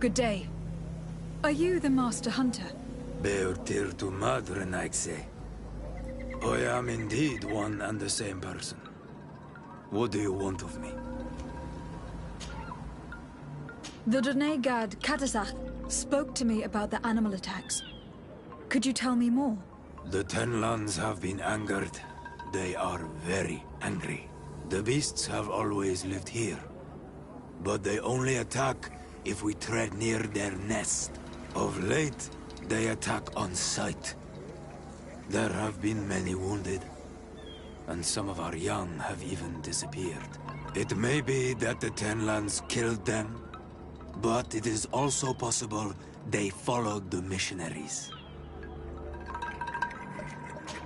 Good day. Are you the Master Hunter? Beortir tu madre, Naikse. I am indeed one and the same person. What do you want of me? The Donegad Katasach spoke to me about the animal attacks. Could you tell me more? The Tenlands have been angered. They are very angry. The beasts have always lived here. But they only attack if we tread near their nest. Of late, they attack on sight. There have been many wounded, and some of our young have even disappeared. It may be that the Tenlands killed them, but it is also possible they followed the missionaries.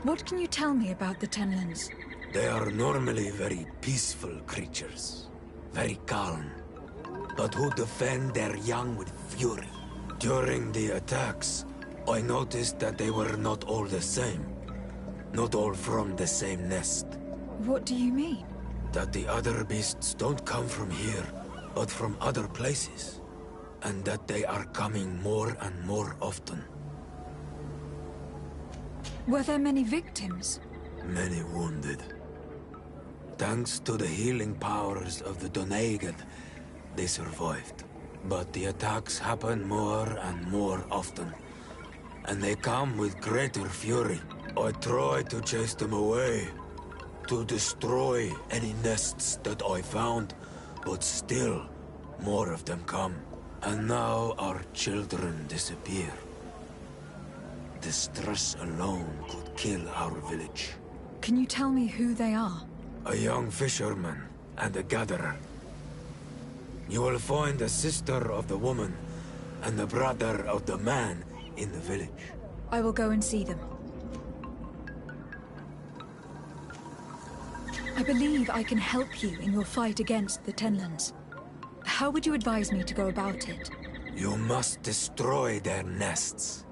What can you tell me about the Tenlands? They are normally very peaceful creatures, very calm, but who defend their young with fury. During the attacks, I noticed that they were not all the same. Not all from the same nest. What do you mean? That the other beasts don't come from here, but from other places. And that they are coming more and more often. Were there many victims? Many wounded. Thanks to the healing powers of the Donegad, they survived. But the attacks happen more and more often. And they come with greater fury. I try to chase them away, to destroy any nests that I found, but still, more of them come. And now our children disappear. The stress alone could kill our village. Can you tell me who they are? A young fisherman and a gatherer. You will find the sister of the woman and the brother of the man in the village. I will go and see them. I believe I can help you in your fight against the Tenlands. How would you advise me to go about it? You must destroy their nests.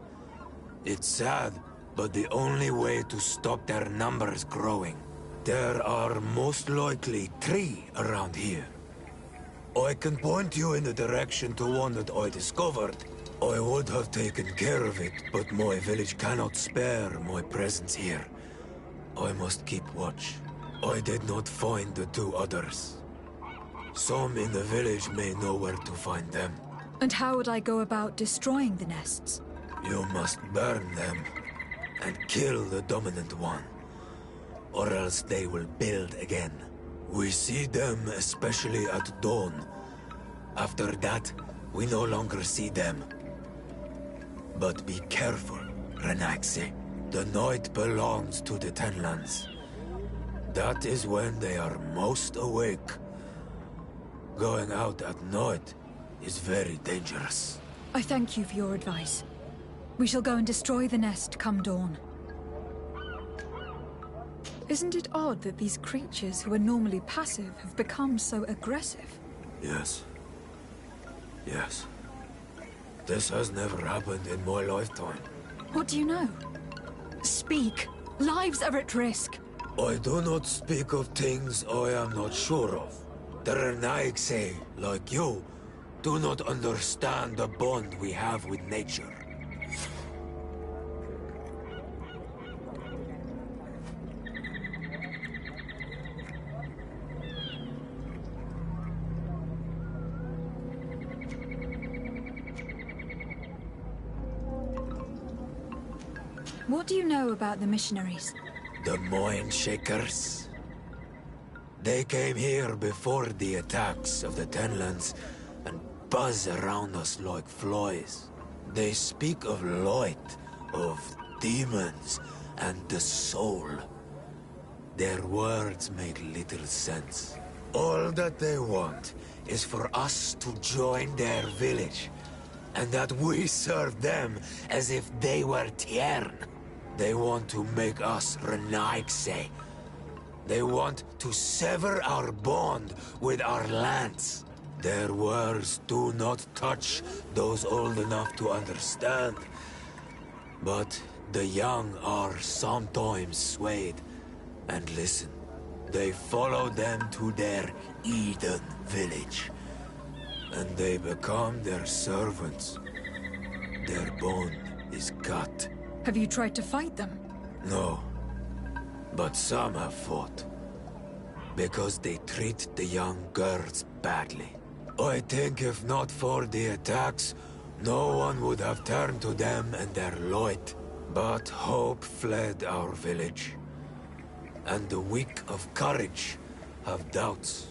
It's sad, but the only way to stop their numbers growing. There are most likely 3 around here. I can point you in the direction to one that I discovered. I would have taken care of it, but my village cannot spare my presence here. I must keep watch. I did not find the 2 others. Some in the village may know where to find them. And how would I go about destroying the nests? You must burn them and kill the dominant one, or else they will build again. We see them especially at dawn. After that, we no longer see them. But be careful, Renaxe. The night belongs to the Tenlands. That is when they are most awake. Going out at night is very dangerous. I thank you for your advice. We shall go and destroy the nest come dawn. Isn't it odd that these creatures who are normally passive have become so aggressive? Yes. Yes. This has never happened in my lifetime. What do you know? Speak. Lives are at risk. I do not speak of things I am not sure of. The Renaigse, like you, do not understand the bond we have with nature. What do you know about the missionaries? The Moin Shakers. They came here before the attacks of the Tenlands and buzz around us like flies. They speak of light, of demons, and the soul. Their words make little sense. All that they want is for us to join their village, and that we serve them as if they were Tiern. They want to make us Renaigse. They want to sever our bond with our lands. Their words do not touch those old enough to understand. But the young are sometimes swayed and listen. They follow them to their Eden village. and they become their servants. Their bond is cut. Have you tried to fight them? No, but some have fought. Because they treat the young girls badly. I think if not for the attacks, no one would have turned to them and their light. But hope fled our village. And the weak of courage have doubts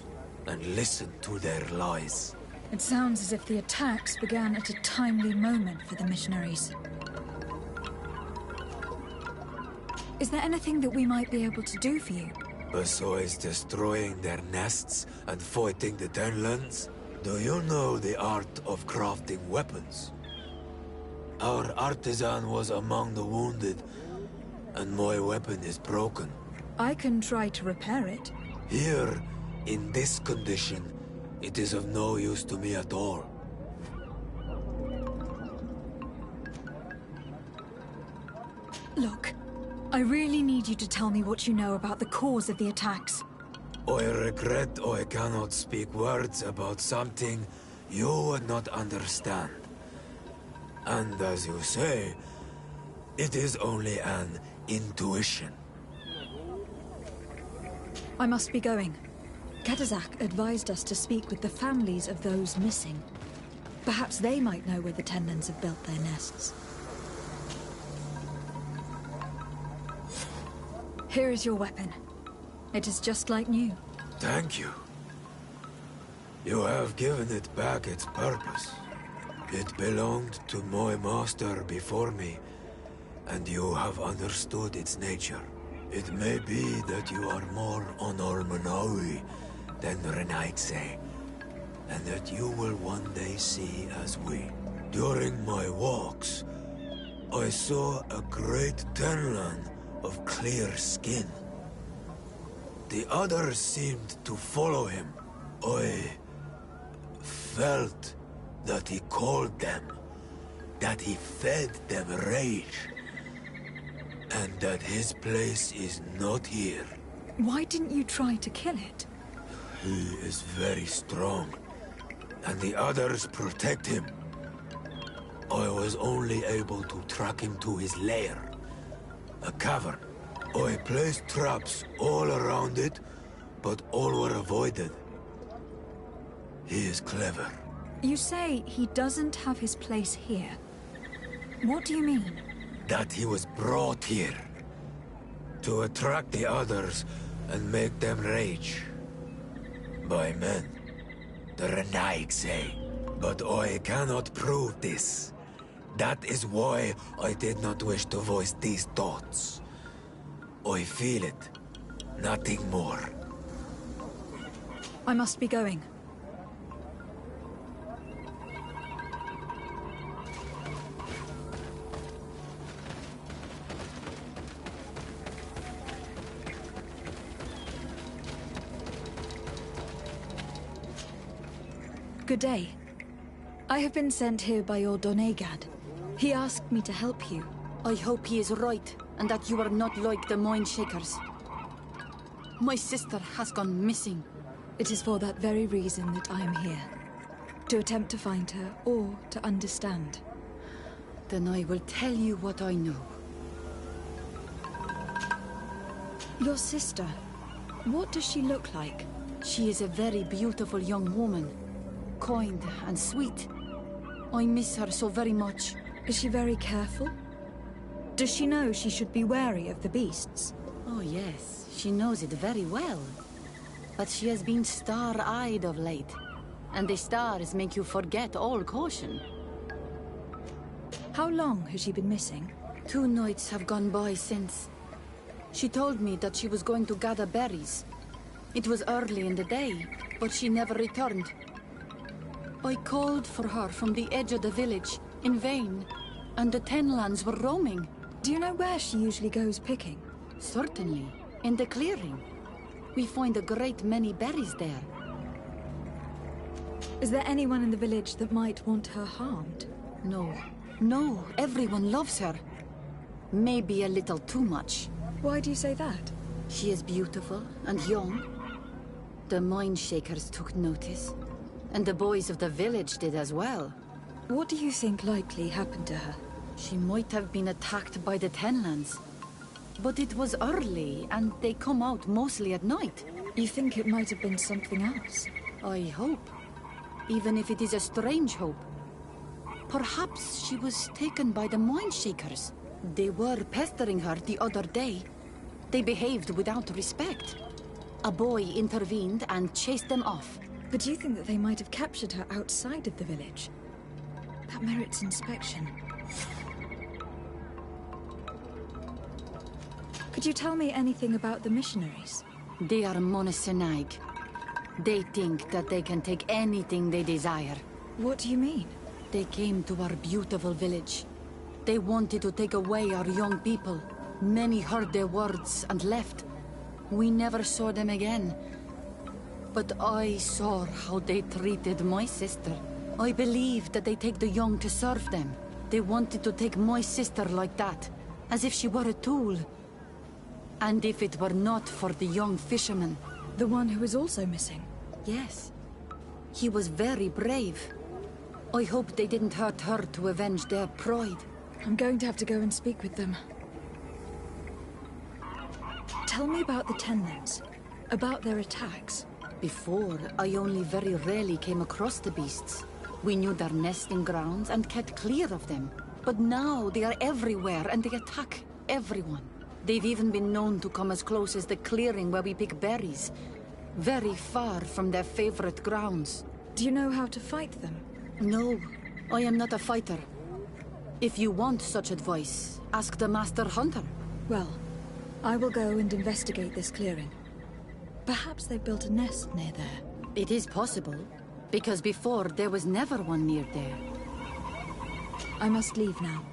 and listen to their lies. It sounds as if the attacks began at a timely moment for the missionaries. Is there anything that we might be able to do for you? Besides destroying their nests and fighting the Tenlands, do you know the art of crafting weapons? Our artisan was among the wounded, and my weapon is broken. I can try to repair it. Here, in this condition, it is of no use to me at all. Look, I really need you to tell me what you know about the cause of the attacks. I regret I cannot speak words about something you would not understand. And as you say, it is only an intuition. I must be going. Katazak advised us to speak with the families of those missing. Perhaps they might know where the Tenlands have built their nests. Here is your weapon. It is just like new. Thank you. You have given it back its purpose. It belonged to my master before me, and you have understood its nature. It may be that you are more on Almanawi than Renaitse, and that you will one day see as we. During my walks, I saw a great Tenlan of clear skin. The others seemed to follow him. I felt that he called them, that he fed them rage, and that his place is not here. Why didn't you try to kill it? He is very strong, and the others protect him. I was only able to track him to his lair, a cavern. I placed traps all around it, but all were avoided. He is clever. You say he doesn't have his place here. What do you mean? That he was brought here to attract the others and make them rage. By men, the Renaig say. But I cannot prove this. That is why I did not wish to voice these thoughts. I feel it, nothing more. I must be going. Good day. I have been sent here by your Donegad. He asked me to help you. I hope he is right, and that you are not like the Mind Shakers. My sister has gone missing. It is for that very reason that I am here. To attempt to find her, or to understand. Then I will tell you what I know. Your sister, what does she look like? She is a very beautiful young woman. Kind and sweet. I miss her so very much. Is she very careful? Does she know she should be wary of the beasts? Oh yes, she knows it very well. But she has been star-eyed of late. And the stars make you forget all caution. How long has she been missing? 2 nights have gone by since. She told me that she was going to gather berries. It was early in the day, but she never returned. I called for her from the edge of the village, in vain, and the Tenlands were roaming. Do you know where she usually goes picking? Certainly, in the clearing. We find a great many berries there. Is there anyone in the village that might want her harmed? No, everyone loves her. Maybe a little too much. Why do you say that? She is beautiful and young. The Mind Shakers took notice. And the boys of the village did as well. What do you think likely happened to her? She might have been attacked by the Tenlands. But it was early, and they come out mostly at night. You think it might have been something else? I hope. Even if it is a strange hope. Perhaps she was taken by the Mindshakers. They were pestering her the other day. They behaved without respect. A boy intervened and chased them off. But do you think that they might have captured her outside of the village? That merits inspection. Could you tell me anything about the missionaries? They are monosynaig. They think that they can take anything they desire. What do you mean? They came to our beautiful village. They wanted to take away our young people. Many heard their words and left. We never saw them again. But I saw how they treated my sister. I believe that they take the young to serve them. They wanted to take my sister like that, as if she were a tool. And if it were not for the young fisherman... The one who is also missing? Yes. He was very brave. I hope they didn't hurt her to avenge their pride. I'm going to have to go and speak with them. Tell me about the Tenlands. About their attacks. Before, I only very rarely came across the beasts. We knew their nesting grounds and kept clear of them. But now they are everywhere and they attack everyone. They've even been known to come as close as the clearing where we pick berries. Very far from their favorite grounds. Do you know how to fight them? No, I am not a fighter. If you want such advice, ask the Master Hunter. Well, I will go and investigate this clearing. Perhaps they built a nest near there. It is possible, because before there was never one near there. I must leave now.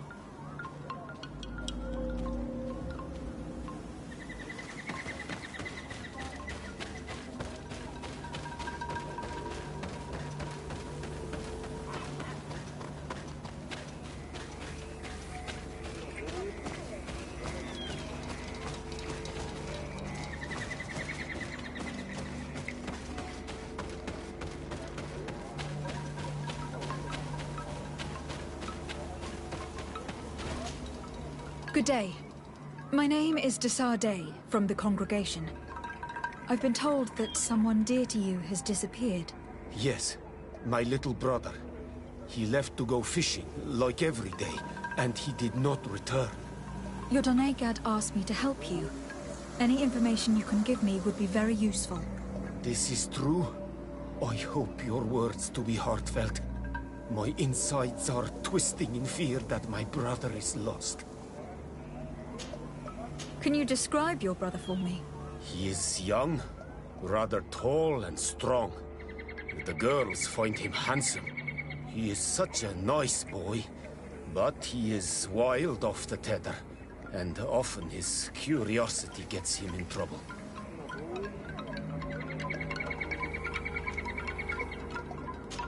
Good day. My name is Desar Day, from the congregation. I've been told that someone dear to you has disappeared. Yes, my little brother. He left to go fishing, like every day, and he did not return. Your Donegad asked me to help you. Any information you can give me would be very useful. This is true? I hope your words to be heartfelt. My insides are twisting in fear that my brother is lost. Can you describe your brother for me? He is young, rather tall and strong. The girls find him handsome. He is such a nice boy, but he is wild off the tether, and often his curiosity gets him in trouble.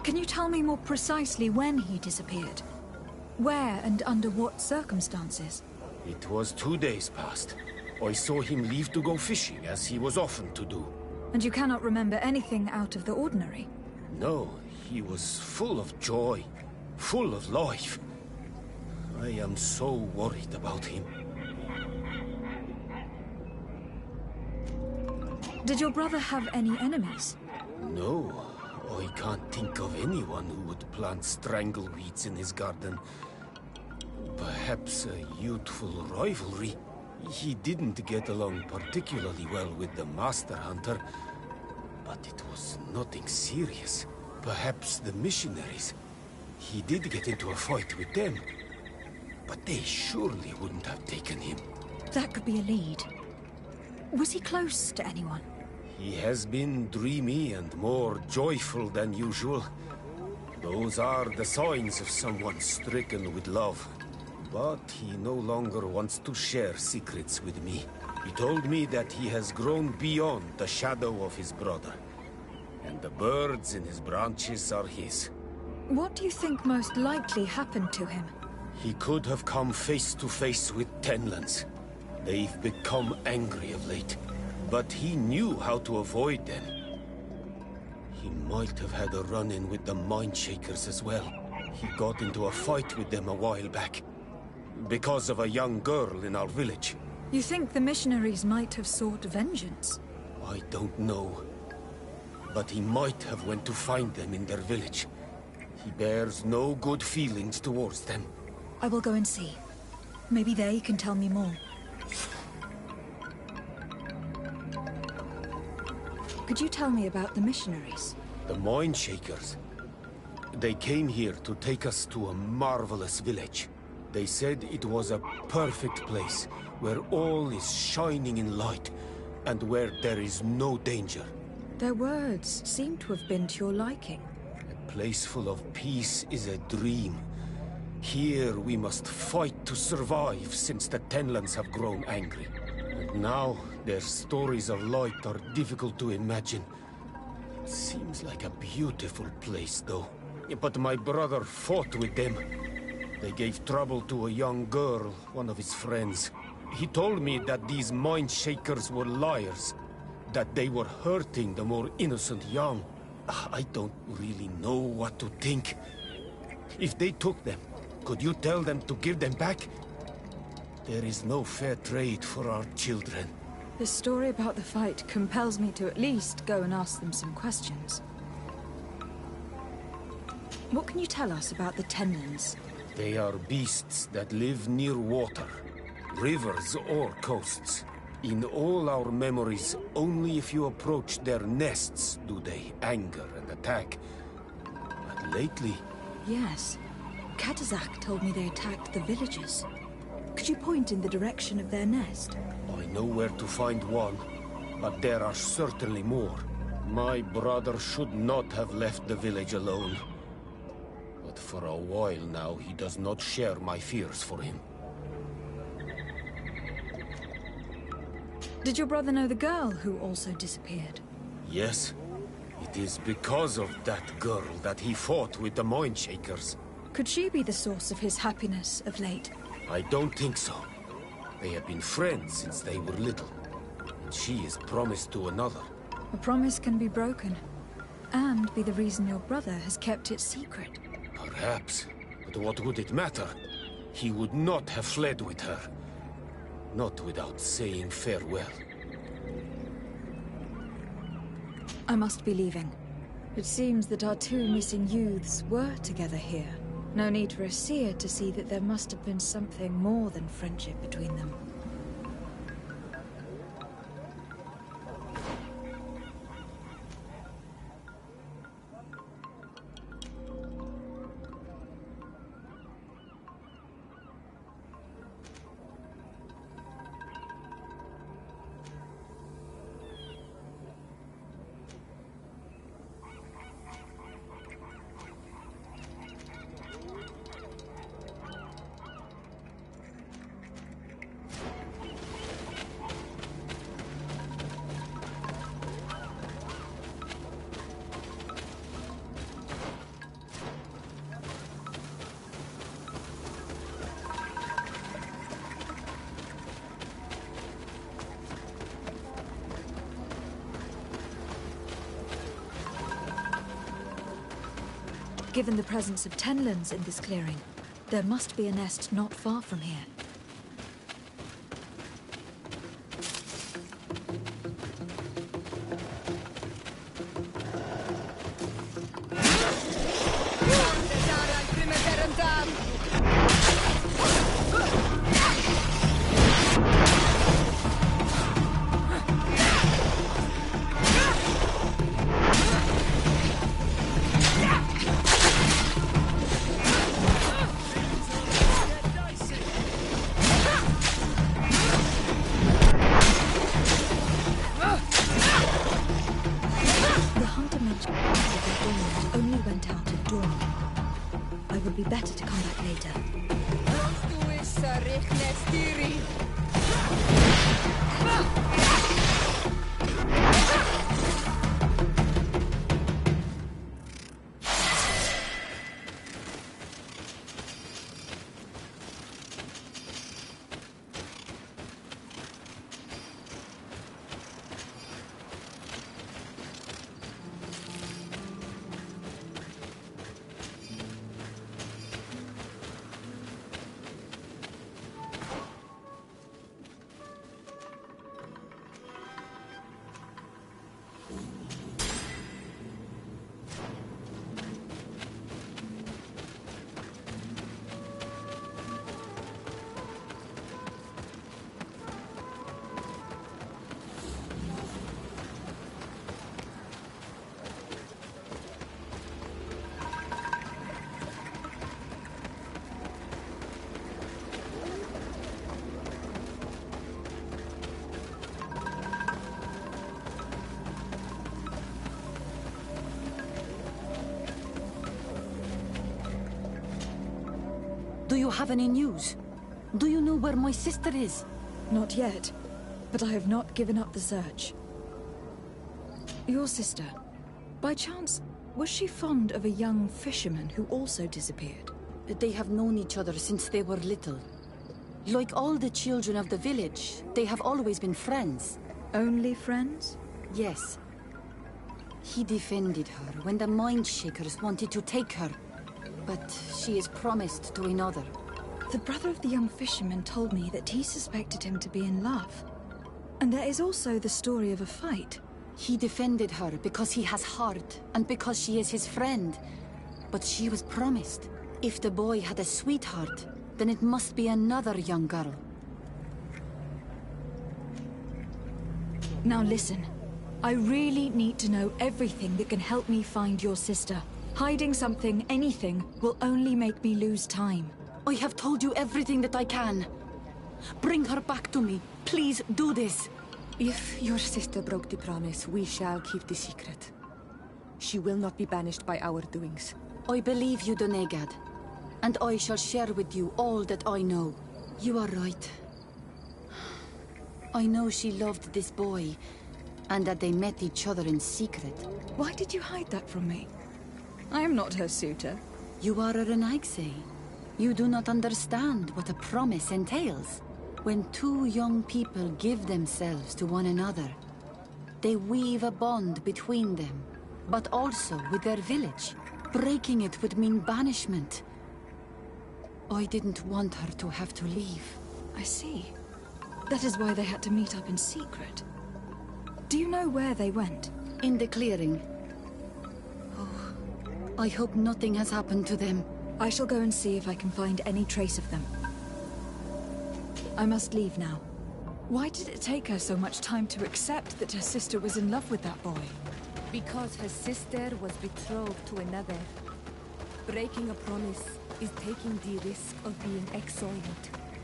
Can you tell me more precisely when he disappeared? Where and under what circumstances? It was 2 days past. I saw him leave to go fishing, as he was often to do. And you cannot remember anything out of the ordinary? No, he was full of joy, full of life. I am so worried about him. Did your brother have any enemies? No, I can't think of anyone who would plant strangleweeds in his garden. Perhaps a youthful rivalry. He didn't get along particularly well with the Master Hunter, but it was nothing serious. Perhaps the missionaries. He did get into a fight with them, but they surely wouldn't have taken him. That could be a lead. Was he close to anyone? He has been dreamy and more joyful than usual. Those are the signs of someone stricken with love. But he no longer wants to share secrets with me. He told me that he has grown beyond the shadow of his brother. And the birds in his branches are his. What do you think most likely happened to him? He could have come face to face with Tenlands. They've become angry of late, but he knew how to avoid them. He might have had a run-in with the Mindshakers as well. He got into a fight with them a while back. Because of a young girl in our village. You think the missionaries might have sought vengeance? I don't know. But he might have went to find them in their village. He bears no good feelings towards them. I will go and see. Maybe they can tell me more. Could you tell me about the missionaries? The Mindshakers. They came here to take us to a marvelous village. They said it was a perfect place, where all is shining in light, and where there is no danger. Their words seem to have been to your liking. A place full of peace is a dream. Here we must fight to survive, since the Tenlands have grown angry. And now, their stories of light are difficult to imagine. It seems like a beautiful place, though. But my brother fought with them. They gave trouble to a young girl, one of his friends. He told me that these Mindshakers were liars, that they were hurting the more innocent young. I don't really know what to think. If they took them, could you tell them to give them back? There is no fair trade for our children. The story about the fight compels me to at least go and ask them some questions. What can you tell us about the Tenlands? They are beasts that live near water, rivers or coasts. In all our memories, only if you approach their nests do they anger and attack. But lately... Yes. Katazak told me they attacked the villagers. Could you point in the direction of their nest? I know where to find one, but there are certainly more. My brother should not have left the village alone. But for a while now, he does not share my fears for him. Did your brother know the girl who also disappeared? Yes. It is because of that girl that he fought with the Mindshakers. Could she be the source of his happiness of late? I don't think so. They have been friends since they were little. And she is promised to another. A promise can be broken. And be the reason your brother has kept it secret. Perhaps. But what would it matter? He would not have fled with her. Not without saying farewell. I must be leaving. It seems that our two missing youths were together here. No need for a seer to see that there must have been something more than friendship between them. Given the presence of Tenlands in this clearing, there must be a nest not far from here. have any news? Do you know where my sister is? Not yet, but I have not given up the search. Your sister, by chance, was she fond of a young fisherman who also disappeared? They have known each other since they were little. Like all the children of the village, they have always been friends. Only friends? Yes. He defended her when the Mindshakers wanted to take her, but she is promised to another. The brother of the young fisherman told me that he suspected him to be in love. And there is also the story of a fight. He defended her because he has heart, and because she is his friend. But she was promised. If the boy had a sweetheart, then it must be another young girl. Now listen. I really need to know everything that can help me find your sister. Hiding something, anything, will only make me lose time. I have told you everything that I can. Bring her back to me. Please do this. If your sister broke the promise, we shall keep the secret. She will not be banished by our doings. I believe you, Donegad. And I shall share with you all that I know. You are right. I know she loved this boy, and that they met each other in secret. Why did you hide that from me? I am not her suitor. You are a Renaigse. You do not understand what a promise entails. When two young people give themselves to one another, they weave a bond between them, but also with their village. Breaking it would mean banishment. I didn't want her to have to leave. I see. That is why they had to meet up in secret. Do you know where they went? In the clearing. Oh, I hope nothing has happened to them. I shall go and see if I can find any trace of them. I must leave now. Why did it take her so much time to accept that her sister was in love with that boy? Because her sister was betrothed to another. Breaking a promise is taking the risk of being exiled.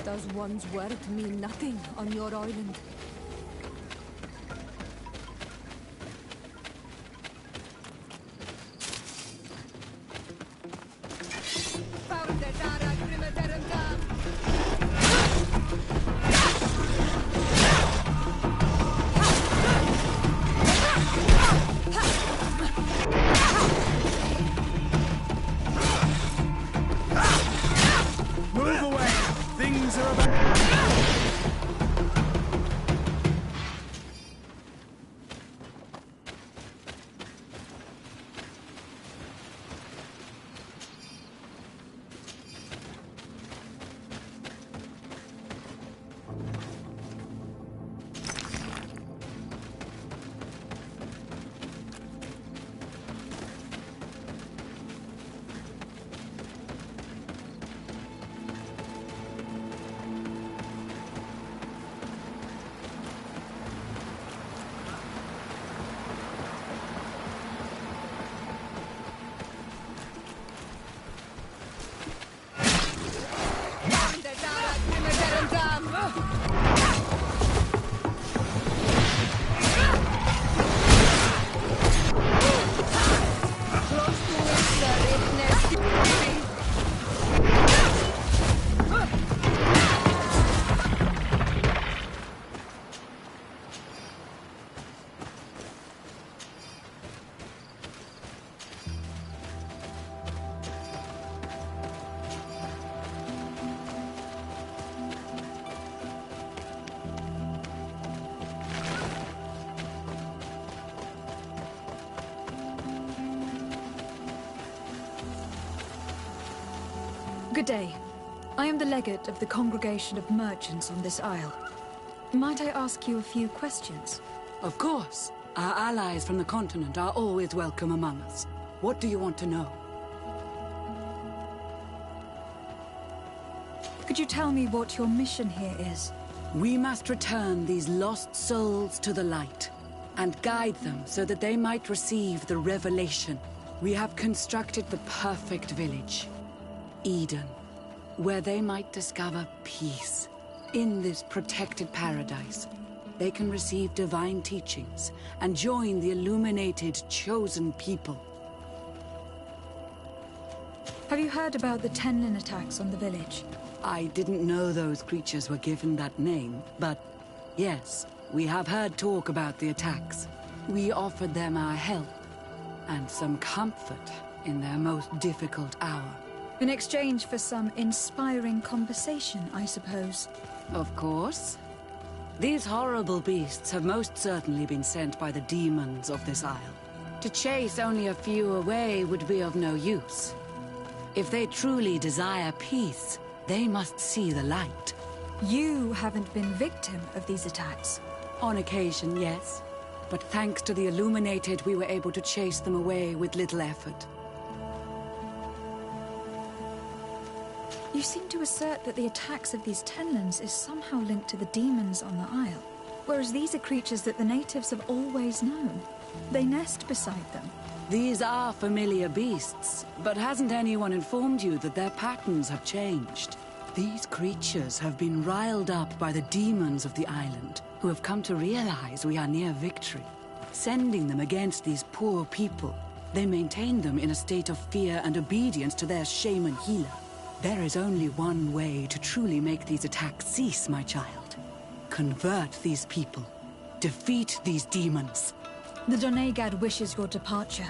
Does one's word mean nothing on your island? Good day. I am the legate of the congregation of merchants on this isle. Might I ask you a few questions? Of course. Our allies from the continent are always welcome among us. What do you want to know? Could you tell me what your mission here is? We must return these lost souls to the light, and guide them so that they might receive the revelation. We have constructed the perfect village, Eden, where they might discover peace. In this protected paradise, they can receive divine teachings and join the illuminated, chosen people. Have you heard about the Tenlin attacks on the village? I didn't know those creatures were given that name, but yes, we have heard talk about the attacks. We offered them our help and some comfort in their most difficult hour. In exchange for some inspiring conversation, I suppose. Of course. These horrible beasts have most certainly been sent by the demons of this isle. To chase only a few away would be of no use. If they truly desire peace, they must see the light. You haven't been victim of these attacks. On occasion, yes. But thanks to the Illuminated, we were able to chase them away with little effort. You seem to assert that the attacks of these Tenlins is somehow linked to the demons on the Isle, whereas these are creatures that the natives have always known. They nest beside them. These are familiar beasts, but hasn't anyone informed you that their patterns have changed? These creatures have been riled up by the demons of the island, who have come to realize we are near victory. Sending them against these poor people, they maintain them in a state of fear and obedience to their shaman healer. There is only one way to truly make these attacks cease, my child. Convert these people. Defeat these demons. The Donegad wishes your departure.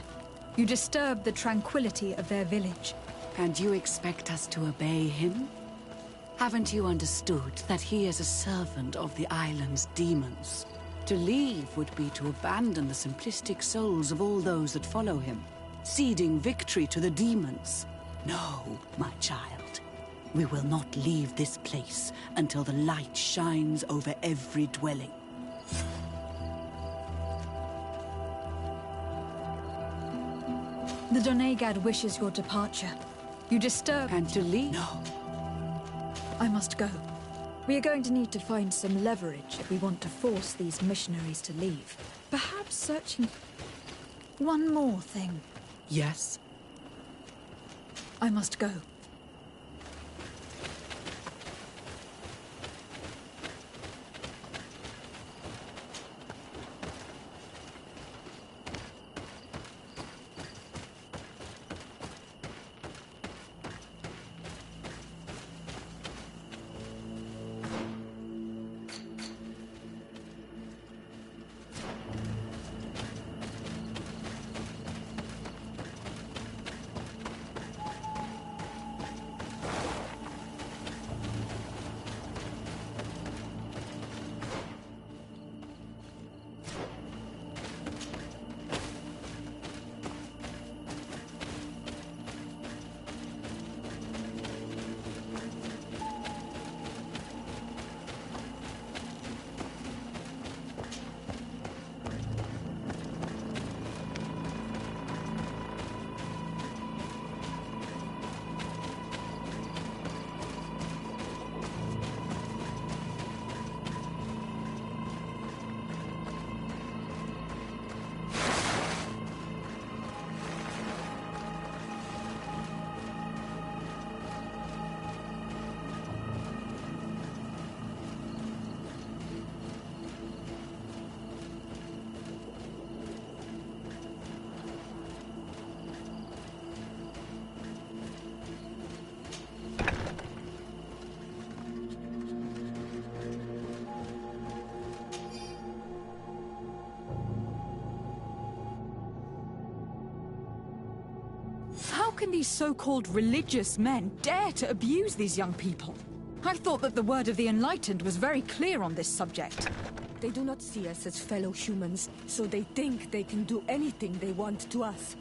You disturb the tranquility of their village. And you expect us to obey him? Haven't you understood that he is a servant of the island's demons? To leave would be to abandon the simplistic souls of all those that follow him, ceding victory to the demons. No, my child. We will not leave this place until the light shines over every dwelling. The Donegad wishes your departure. You disturb... And to leave? No. I must go. We are going to need to find some leverage if we want to force these missionaries to leave. Perhaps searching... One more thing. Yes? I must go. How can these so-called religious men dare to abuse these young people? I thought that the word of the Enlightened was very clear on this subject. They do not see us as fellow humans, so they think they can do anything they want to us.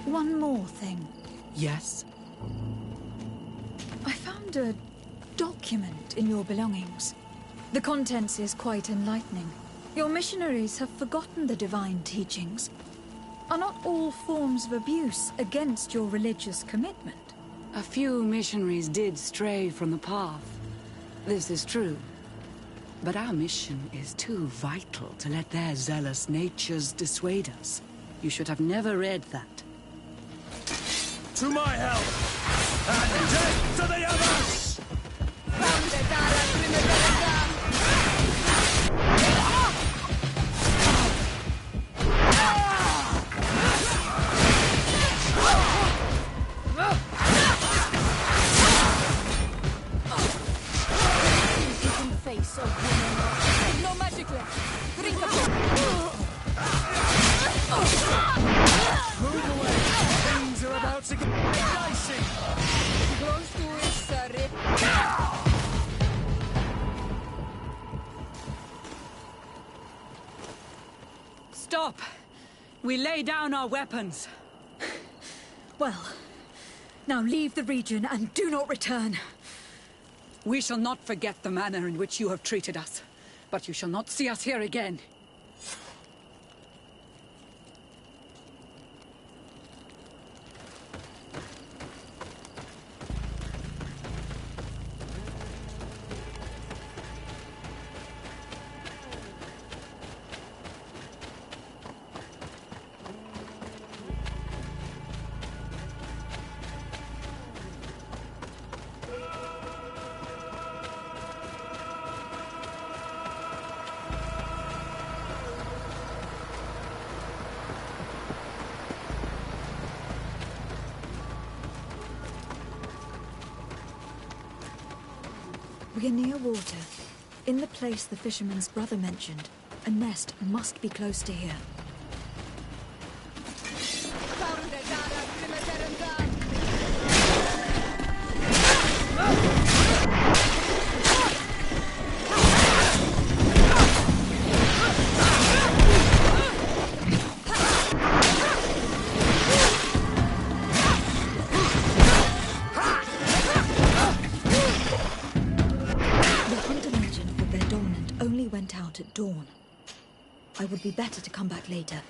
One more thing. Yes? I found a document in your belongings. The contents is quite enlightening. Your missionaries have forgotten the divine teachings. Are not all forms of abuse against your religious commitment? A few missionaries did stray from the path. This is true. But our mission is too vital to let their zealous natures dissuade us. You should have never read that. To my help! And death to the others! Face of woman. No magic left. Drink a Move away! Things are about to get dicey! close to it, sorry. Stop! We lay down our weapons. Well, now leave the region and do not return. We shall not forget the manner in which you have treated us, but you shall not see us here again. We are near water. In the place the fisherman's brother mentioned. A nest must be close to here. Out at dawn. I would be better to come back later.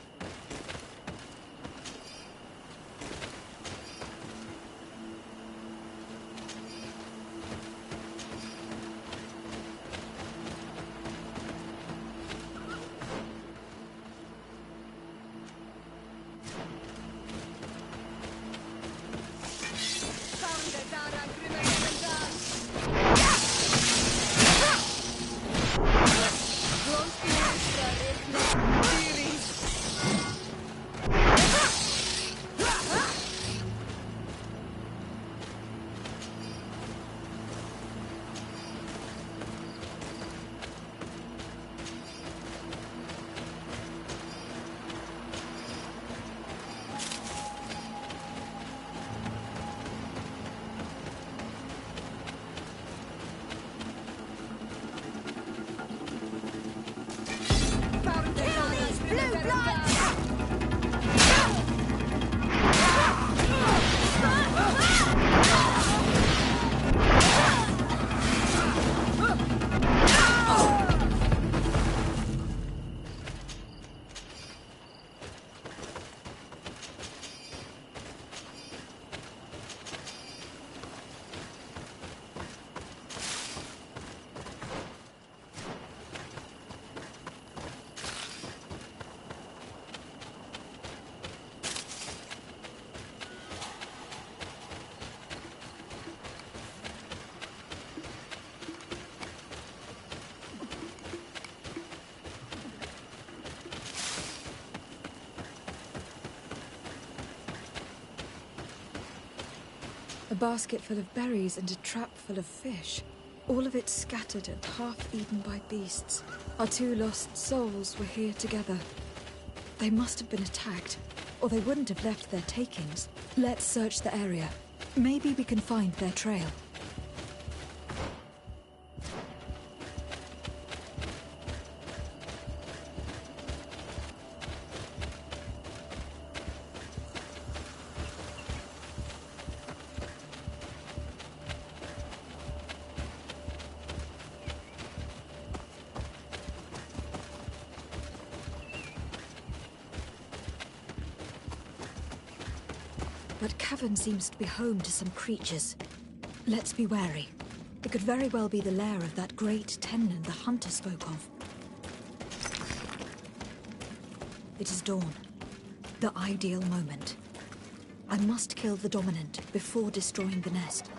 A basket full of berries and a trap full of fish. All of it scattered and half eaten by beasts. Our two lost souls were here together. They must have been attacked, or they wouldn't have left their takings. Let's search the area. Maybe we can find their trail. That cavern seems to be home to some creatures. Let's be wary. It could very well be the lair of that great Tenland the hunter spoke of. It is dawn. The ideal moment. I must kill the dominant before destroying the nest.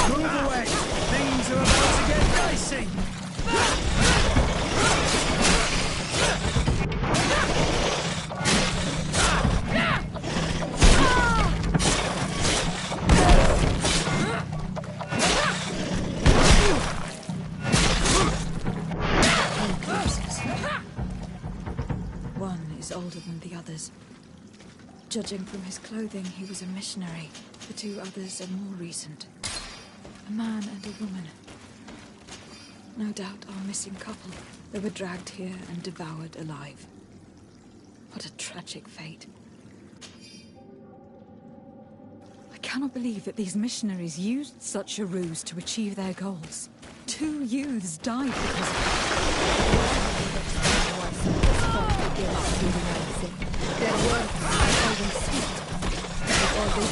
Move away! Things are about to get dicey! One is older than the others. Judging from his clothing, he was a missionary. The two others are more recent. A man and a woman. No doubt our missing couple. They were dragged here and devoured alive. What a tragic fate. I cannot believe that these missionaries used such a ruse to achieve their goals. 2 youths died because of Their words are always sweet, but always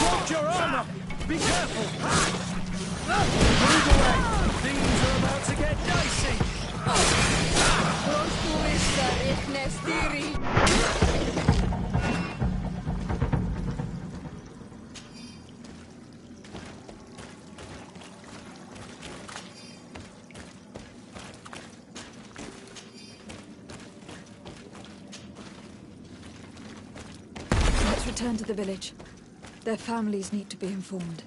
Watch your armor! Be careful! Move away! Things are about to get dicey! Let's return to the village. Their families need to be informed.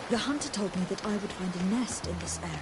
The hunter told me that I would find a nest in this area.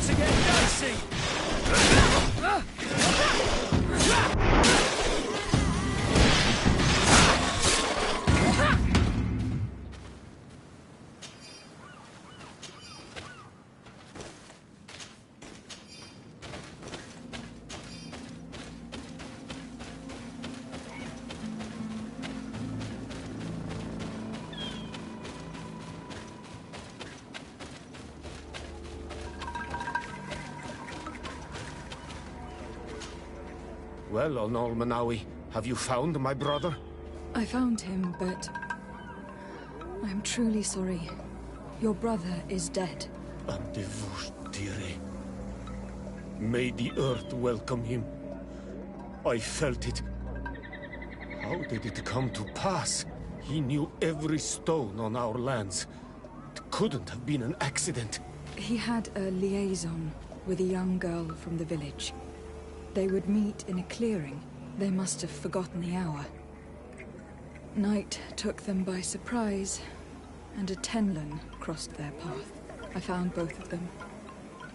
to get dicey! Well, Onol Manawi, have you found my brother? I found him, but I'm truly sorry. Your brother is dead. Andevush Dire. May the earth welcome him. I felt it. How did it come to pass? He knew every stone on our lands. It couldn't have been an accident. He had a liaison with a young girl from the village. They would meet in a clearing. They must have forgotten the hour. Night took them by surprise, and a Tenlin crossed their path. I found both of them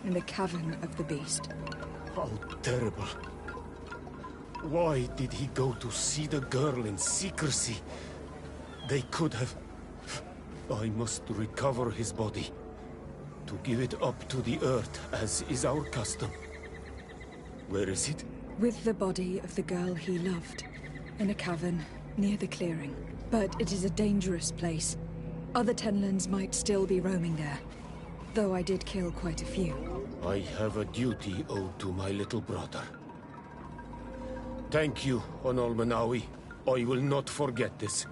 in the cavern of the beast. How terrible. Why did he go to see the girl in secrecy? They could have... I must recover his body. To give it up to the earth, as is our custom. Where is it? With the body of the girl he loved, in a cavern near the clearing. But it is a dangerous place. Other Tenlins might still be roaming there, though I did kill quite a few. I have a duty owed to my little brother. Thank you, Onol Manawi. I will not forget this.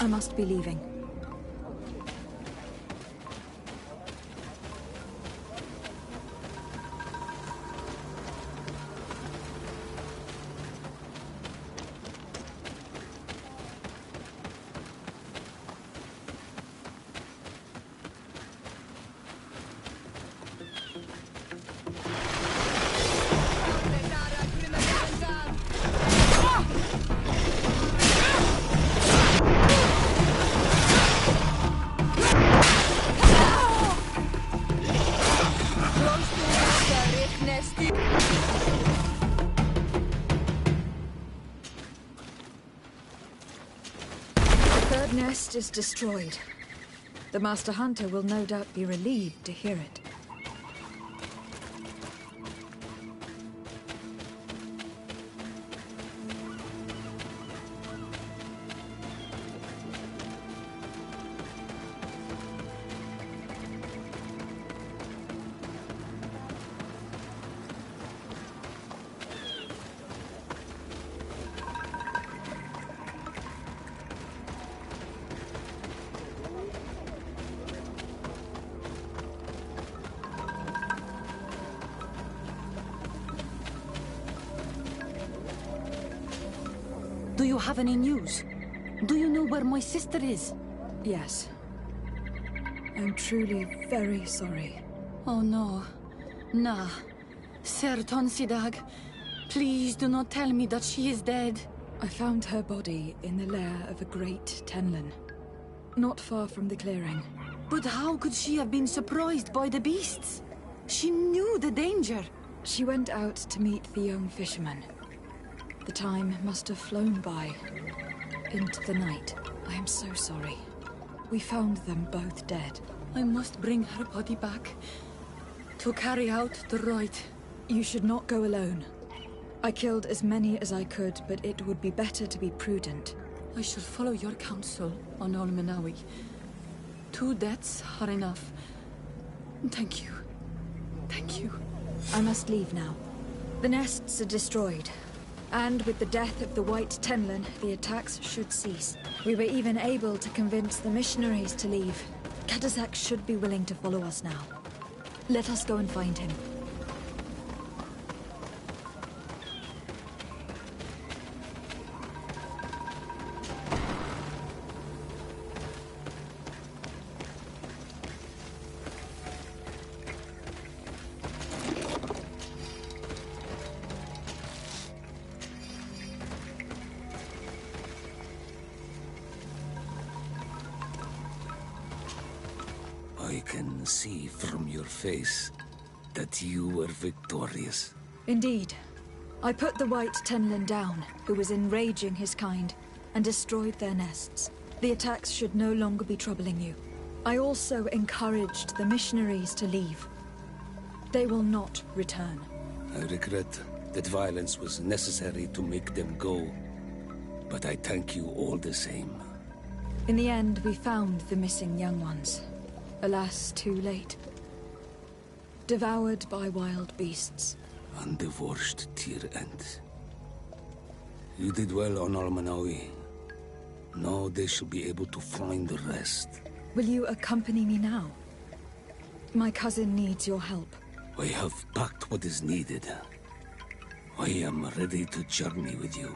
I must be leaving. The nest is destroyed. The Master Hunter will no doubt be relieved to hear it. Do you have any news? Do you know where my sister is? Yes. I'm truly very sorry. Oh no. Nah. Ser Tonsidag, please do not tell me that she is dead. I found her body in the lair of a great Tenlin, not far from the clearing. But how could she have been surprised by the beasts? She knew the danger. She went out to meet the young fisherman. The time must have flown by, into the night. I am so sorry. We found them both dead. I must bring her body back to carry out the rite. You should not go alone. I killed as many as I could, but it would be better to be prudent. I shall follow your counsel, Onol Manawi. 2 deaths are enough. Thank you. Thank you. I must leave now. The nests are destroyed. And with the death of the White Tenlin, the attacks should cease. We were even able to convince the missionaries to leave. Kadazak should be willing to follow us now. Let us go and find him. I can see from your face that you were victorious. Indeed. I put the White Tenlin down, who was enraging his kind, and destroyed their nests. The attacks should no longer be troubling you. I also encouraged the missionaries to leave. They will not return. I regret that violence was necessary to make them go, but I thank you all the same. In the end, we found the missing young ones. Alas, too late. Devoured by wild beasts. Undivorced tear end. You did well on Almanawi. Now they shall be able to find the rest. Will you accompany me now? My cousin needs your help. I have packed what is needed. I am ready to journey with you.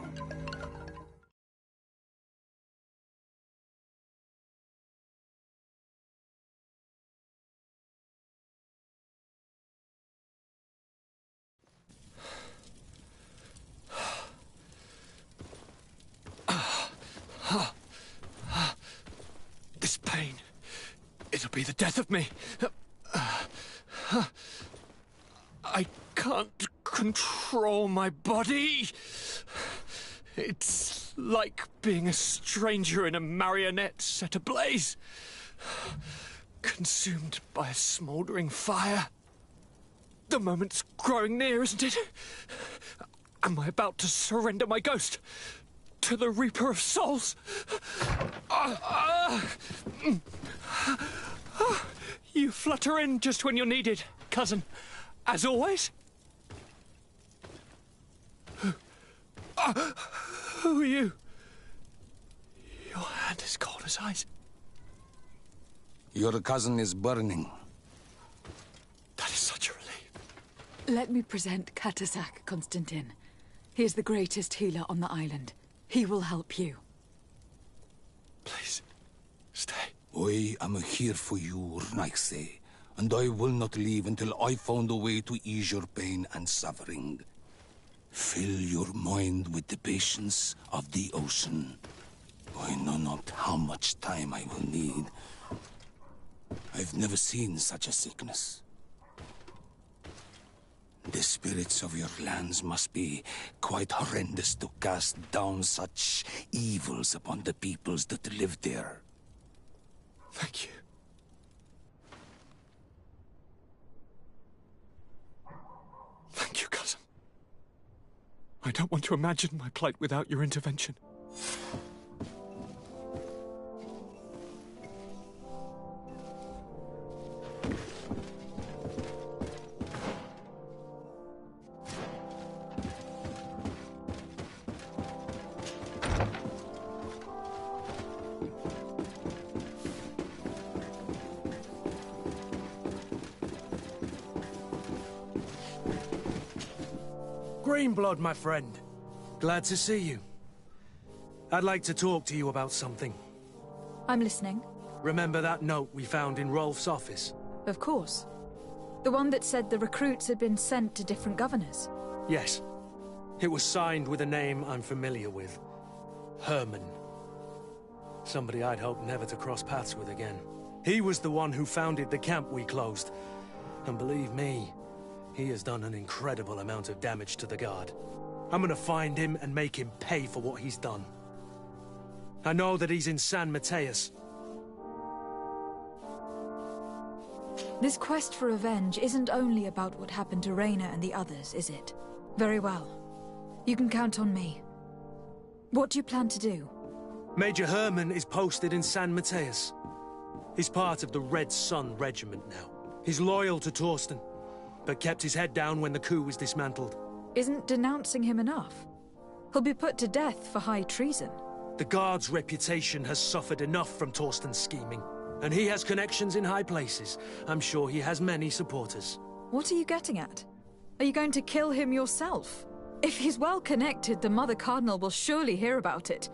This pain, it'll be the death of me. I can't control my body. It's like being a stranger in a marionette set ablaze, consumed by a smouldering fire. The moment's growing near, isn't it? Am I about to surrender my ghost to the Reaper of Souls? You flutter in just when you're needed, cousin. As always. Who are you? Your hand is cold as ice. Your cousin is burning. That is such a relief. Let me present Katasak, Constantin. He is the greatest healer on the island. He will help you. Please, stay. I am here for you, Rnaxe, and I will not leave until I found a way to ease your pain and suffering. Fill your mind with the patience of the ocean. I know not how much time I will need. I've never seen such a sickness. The spirits of your lands must be quite horrendous to cast down such evils upon the peoples that live there. Thank you. Thank you, cousin. I don't want to imagine my plight without your intervention. Greenblood, my friend. Glad to see you. I'd like to talk to you about something. I'm listening. Remember that note we found in Rolf's office? Of course. The one that said the recruits had been sent to different governors. Yes. It was signed with a name I'm familiar with. Herman. Somebody I'd hoped never to cross paths with again. He was the one who founded the camp we closed. And believe me, he has done an incredible amount of damage to the Guard. I'm gonna find him and make him pay for what he's done. I know that he's in San Mateus. This quest for revenge isn't only about what happened to Reyna and the others, is it? Very well. You can count on me. What do you plan to do? Major Herman is posted in San Mateus. He's part of the Red Sun Regiment now. He's loyal to Torsten, but kept his head down when the coup was dismantled. Isn't denouncing him enough? He'll be put to death for high treason. The Guard's reputation has suffered enough from Torsten's scheming, and he has connections in high places. I'm sure he has many supporters. What are you getting at? Are you going to kill him yourself? If he's well connected, the Mother Cardinal will surely hear about it,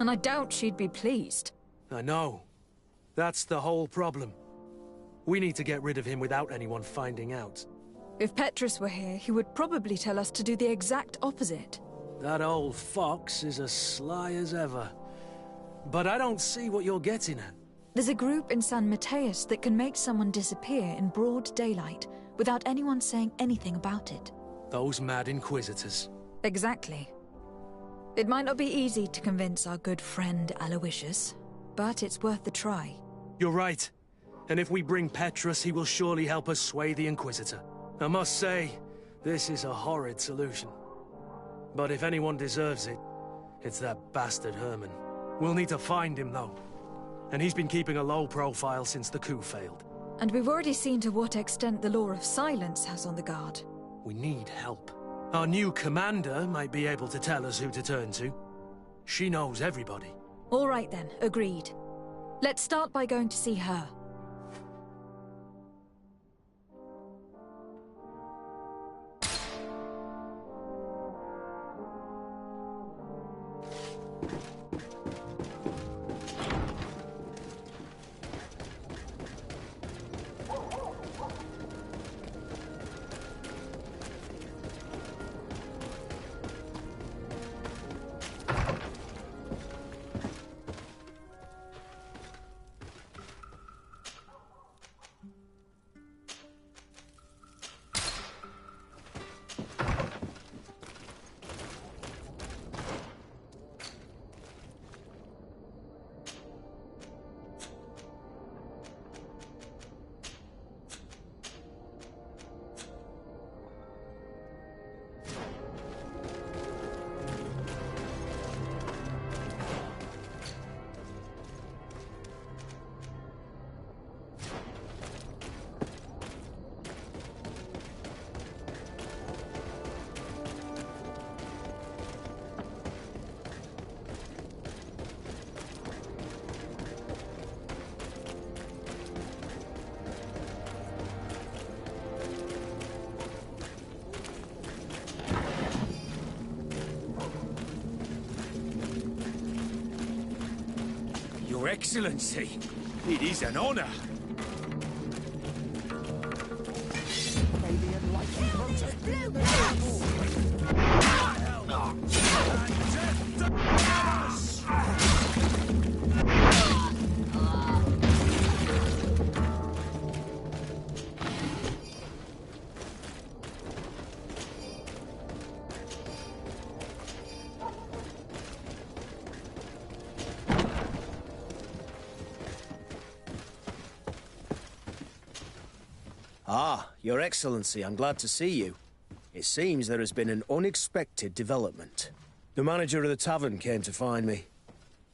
and I doubt she'd be pleased. I know. That's the whole problem. We need to get rid of him without anyone finding out. If Petrus were here, he would probably tell us to do the exact opposite. That old fox is as sly as ever. But I don't see what you're getting at. There's a group in San Mateus that can make someone disappear in broad daylight without anyone saying anything about it. Those mad inquisitors. Exactly. It might not be easy to convince our good friend Aloysius, but it's worth the try. You're right. And if we bring Petrus, he will surely help us sway the Inquisitor. I must say, this is a horrid solution. But if anyone deserves it, it's that bastard Herman. We'll need to find him, though. And he's been keeping a low profile since the coup failed. And we've already seen to what extent the law of silence has on the guard. We need help. Our new commander might be able to tell us who to turn to. She knows everybody. All right then, agreed. Let's start by going to see her. Your Excellency, it is an honor. Ah, Your Excellency, I'm glad to see you. It seems there has been an unexpected development. The manager of the tavern came to find me.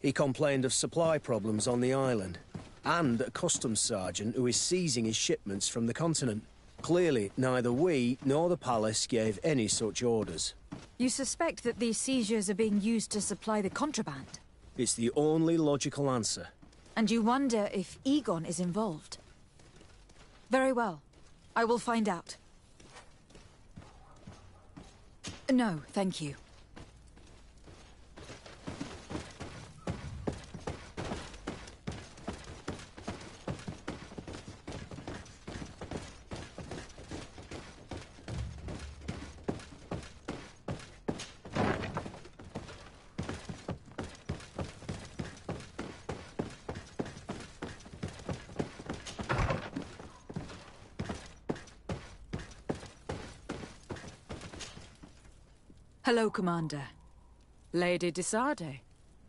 He complained of supply problems on the island, and a customs sergeant who is seizing his shipments from the continent. Clearly, neither we nor the palace gave any such orders. You suspect that these seizures are being used to supply the contraband? It's the only logical answer. And you wonder if Egon is involved? Very well. I will find out. No, thank you. Hello, Commander. Lady de Sardet.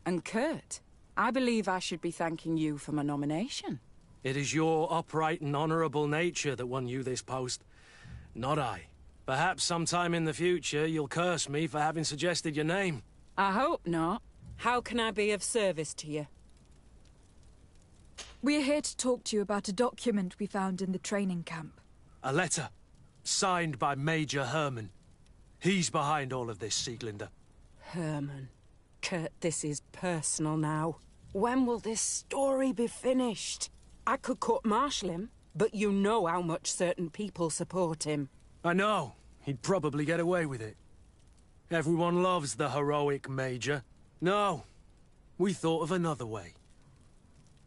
And Kurt. I believe I should be thanking you for my nomination. It is your upright and honourable nature that won you this post, not I. Perhaps sometime in the future you'll curse me for having suggested your name. I hope not. How can I be of service to you? We're here to talk to you about a document we found in the training camp. A letter, signed by Major Herman. He's behind all of this, Sieglinde. Herman. Kurt, this is personal now. When will this story be finished? I could court-martial him, but you know how much certain people support him. I know. He'd probably get away with it. Everyone loves the heroic Major. No, we thought of another way.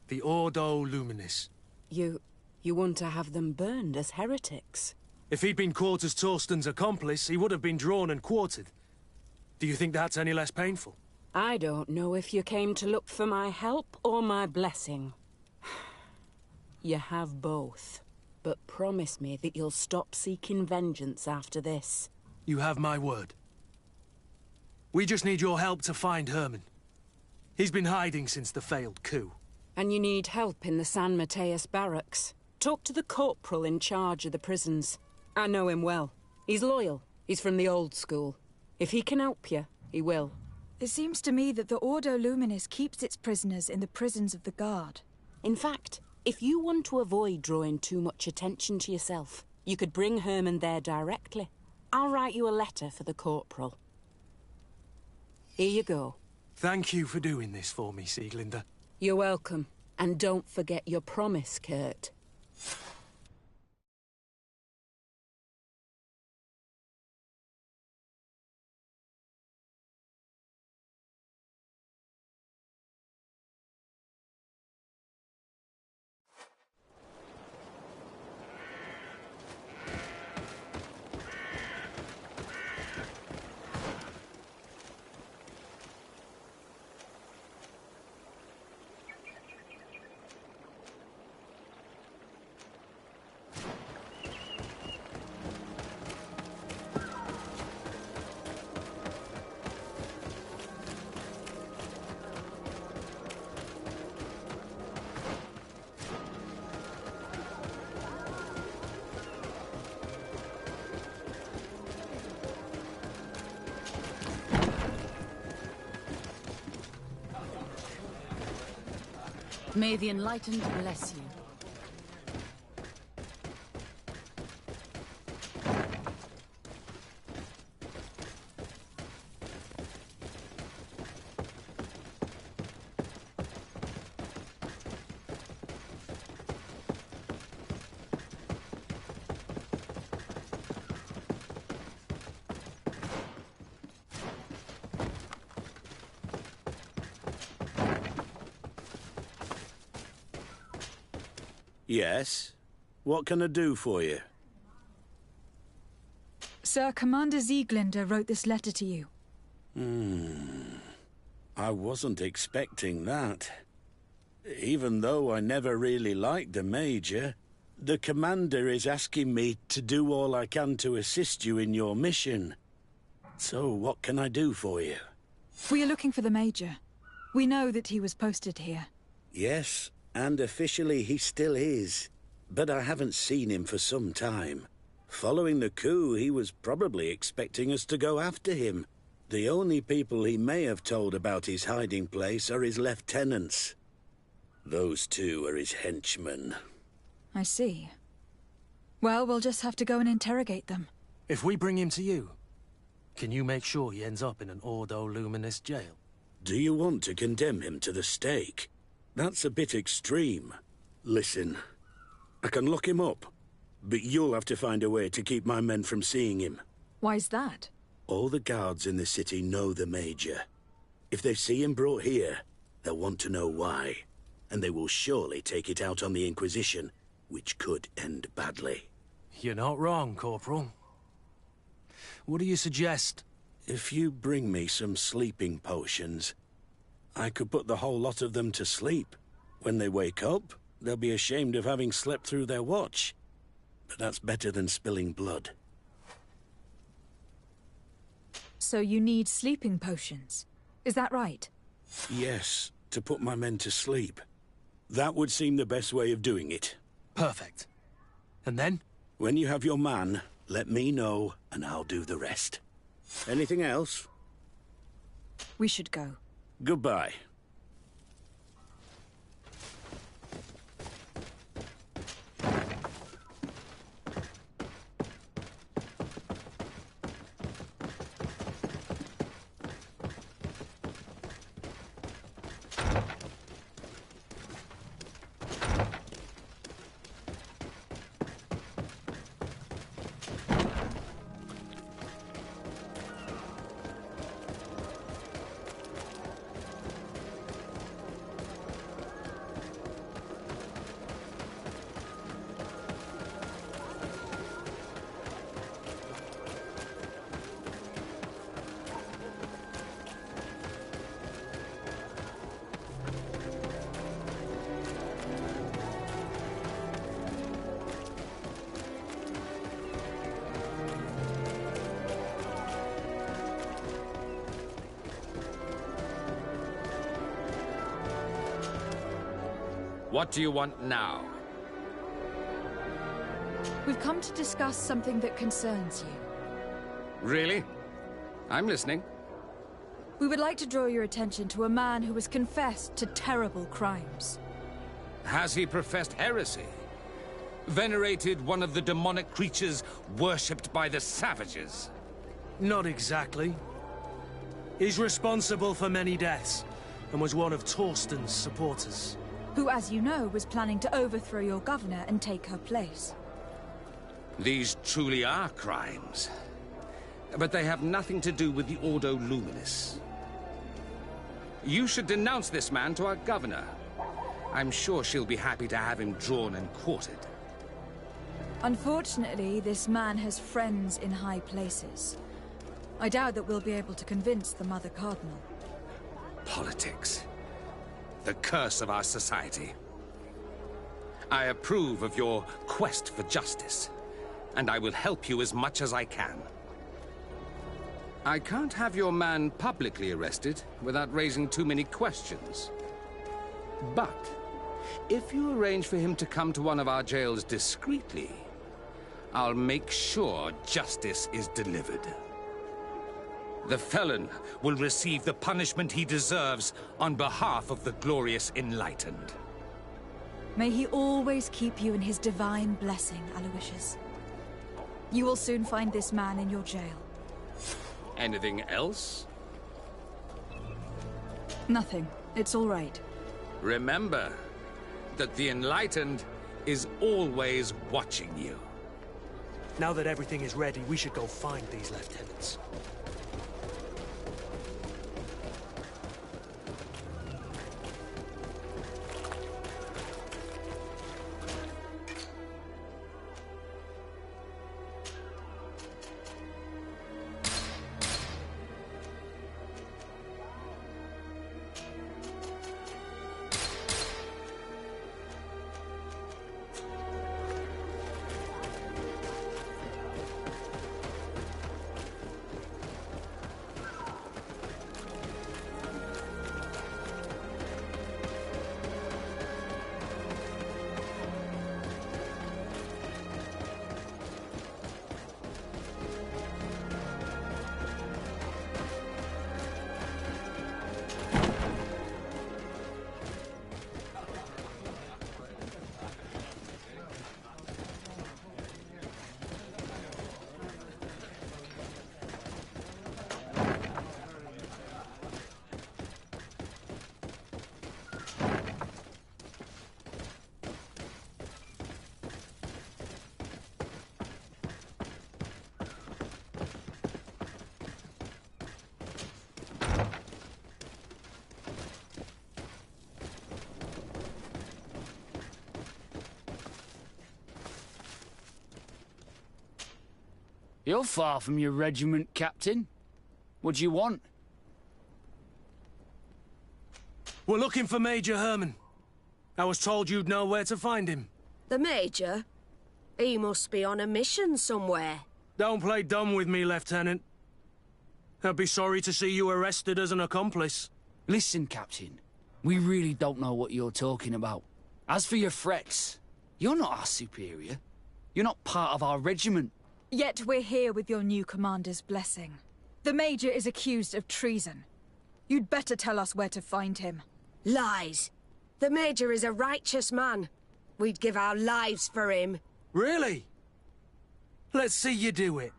The Ordo Luminis. You want to have them burned as heretics? If he'd been caught as Torsten's accomplice, he would have been drawn and quartered. Do you think that's any less painful? I don't know if you came to look for my help or my blessing. You have both. But promise me that you'll stop seeking vengeance after this. You have my word. We just need your help to find Herman. He's been hiding since the failed coup. And you need help in the San Mateus barracks. Talk to the corporal in charge of the prisons. I know him well. He's loyal. He's from the old school. If he can help you, he will. It seems to me that the Ordo Luminis keeps its prisoners in the prisons of the Guard. In fact, if you want to avoid drawing too much attention to yourself, you could bring Herman there directly. I'll write you a letter for the corporal. Here you go. Thank you for doing this for me, Sieglinde. You're welcome. And don't forget your promise, Kurt. May the Enlightened bless you. Yes? What can I do for you? Sir, Commander Sieglinde wrote this letter to you. I wasn't expecting that. Even though I never really liked the Major, the Commander is asking me to do all I can to assist you in your mission. So what can I do for you? We are looking for the Major. We know that he was posted here. Yes, and officially he still is. But I haven't seen him for some time. Following the coup, he was probably expecting us to go after him. The only people he may have told about his hiding place are his lieutenants. Those two are his henchmen. I see. Well, we'll just have to go and interrogate them. If we bring him to you, can you make sure he ends up in an Ordo Luminis jail? Do you want to condemn him to the stake? That's a bit extreme. Listen, I can lock him up, but you'll have to find a way to keep my men from seeing him. Why's that? All the guards in the city know the Major. If they see him brought here, they'll want to know why. And they will surely take it out on the Inquisition, which could end badly. You're not wrong, Corporal. What do you suggest? If you bring me some sleeping potions, I could put the whole lot of them to sleep. When they wake up, they'll be ashamed of having slept through their watch. But that's better than spilling blood. So you need sleeping potions. Is that right? Yes, to put my men to sleep. That would seem the best way of doing it. Perfect. And then? When you have your man, let me know, and I'll do the rest. Anything else? We should go. Goodbye. What do you want now? We've come to discuss something that concerns you. Really? I'm listening. We would like to draw your attention to a man who has confessed to terrible crimes. Has he professed heresy? Venerated one of the demonic creatures worshipped by the savages? Not exactly. He's responsible for many deaths, and was one of Torsten's supporters. Who, as you know, was planning to overthrow your governor and take her place. These truly are crimes. But they have nothing to do with the Ordo Luminis. You should denounce this man to our governor. I'm sure she'll be happy to have him drawn and quartered. Unfortunately, this man has friends in high places. I doubt that we'll be able to convince the Mother Cardinal. Politics. The curse of our society. I approve of your quest for justice, and I will help you as much as I can. I can't have your man publicly arrested without raising too many questions. But if you arrange for him to come to one of our jails discreetly, I'll make sure justice is delivered. The felon will receive the punishment he deserves on behalf of the glorious Enlightened. May he always keep you in his divine blessing, Aloysius. You will soon find this man in your jail. Anything else? Nothing. It's all right. Remember that the Enlightened is always watching you. Now that everything is ready, we should go find these lieutenants. You're far from your regiment, Captain. What do you want? We're looking for Major Herman. I was told you'd know where to find him. The Major? He must be on a mission somewhere. Don't play dumb with me, Lieutenant. I'd be sorry to see you arrested as an accomplice. Listen, Captain. We really don't know what you're talking about. As for your threats, you're not our superior. You're not part of our regiment. Yet we're here with your new commander's blessing. The Major is accused of treason. You'd better tell us where to find him. Lies. The Major is a righteous man. We'd give our lives for him. Really? Let's see you do it.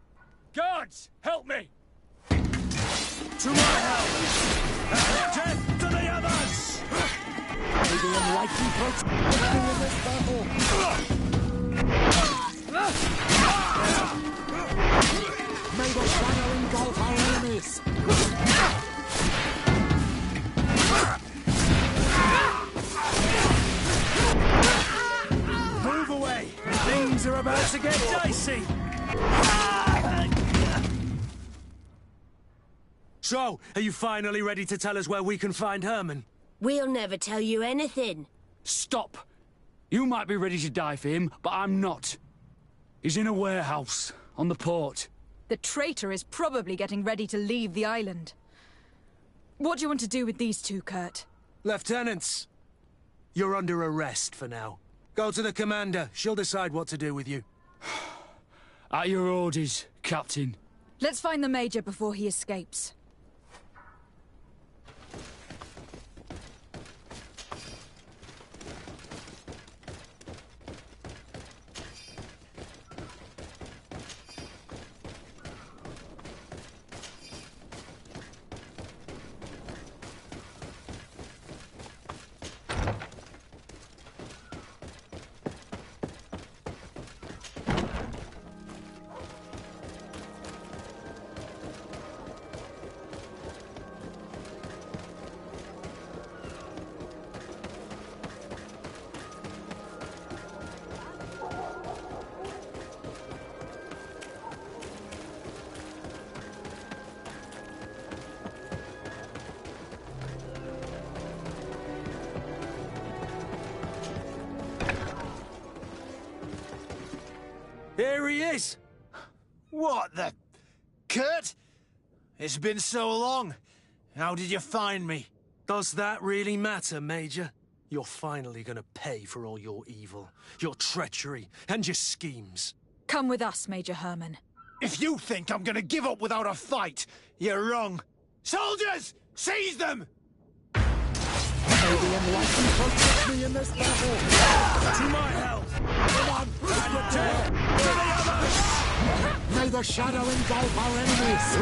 Guards, help me! To my help! Death to the others! May the unlikely approach in this battle. May the shadow engulf our enemies! Move away! Things are about to get dicey! So, are you finally ready to tell us where we can find Herman? We'll never tell you anything. Stop! You might be ready to die for him, but I'm not. He's in a warehouse, on the port. The traitor is probably getting ready to leave the island. What do you want to do with these two, Kurt? Lieutenants, You're under arrest for now. Go to the commander. She'll decide what to do with you. At your orders, Captain. Let's find the Major before he escapes. Here he is! What the... Kurt? It's been so long. How did you find me? Does that really matter, Major? You're finally gonna pay for all your evil, your treachery, and your schemes. Come with us, Major Herman. If you think I'm gonna give up without a fight, you're wrong. Soldiers! Seize them! May the enlightened protect me in this battle! To my help! Come on! And to the others! May the shadow engulf our enemies!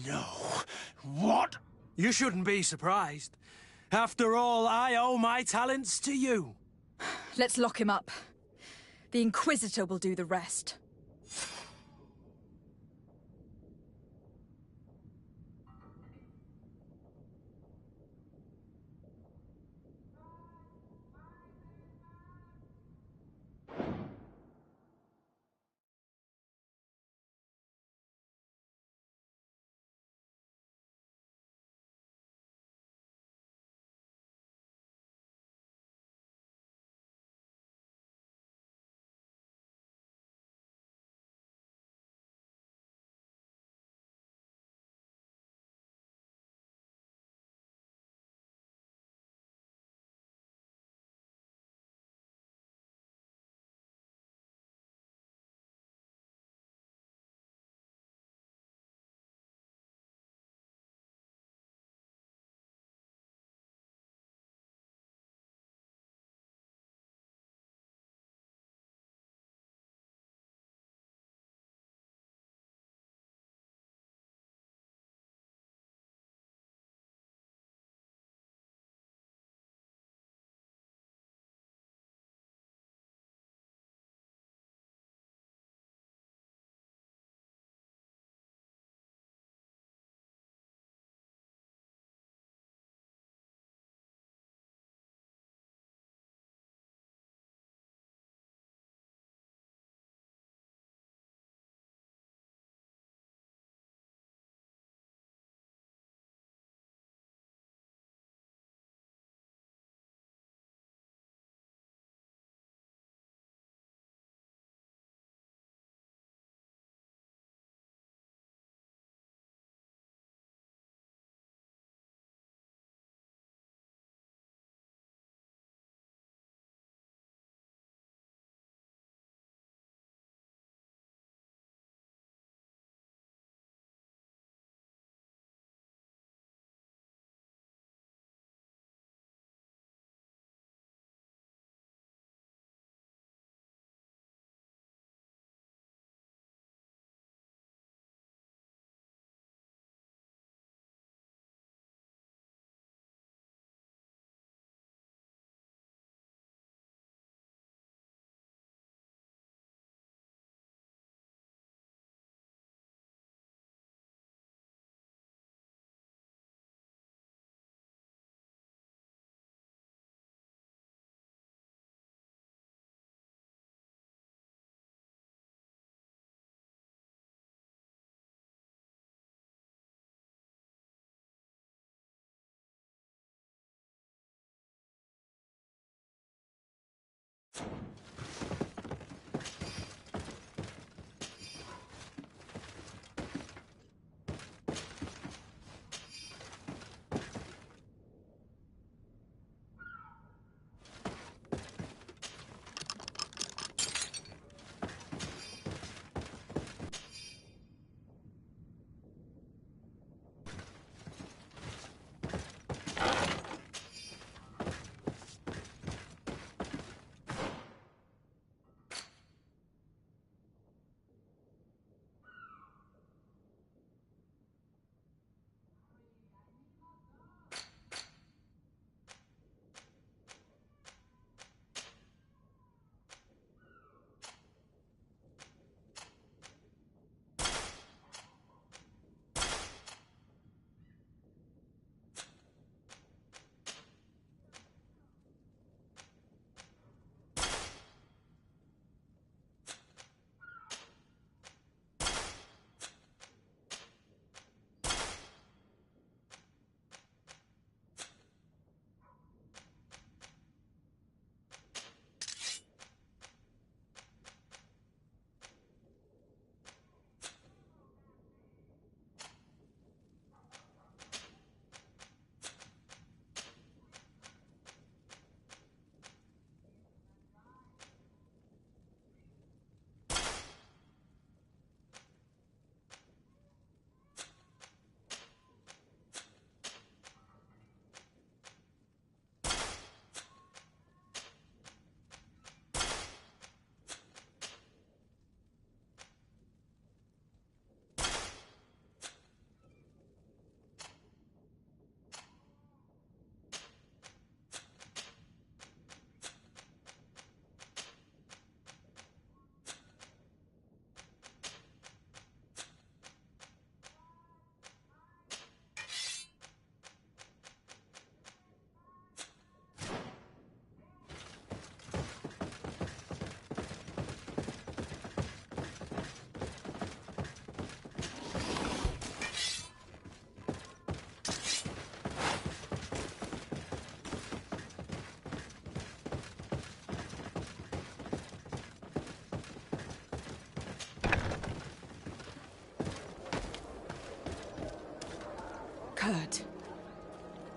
No. What? You shouldn't be surprised. After all, I owe my talents to you. Let's lock him up. The Inquisitor will do the rest.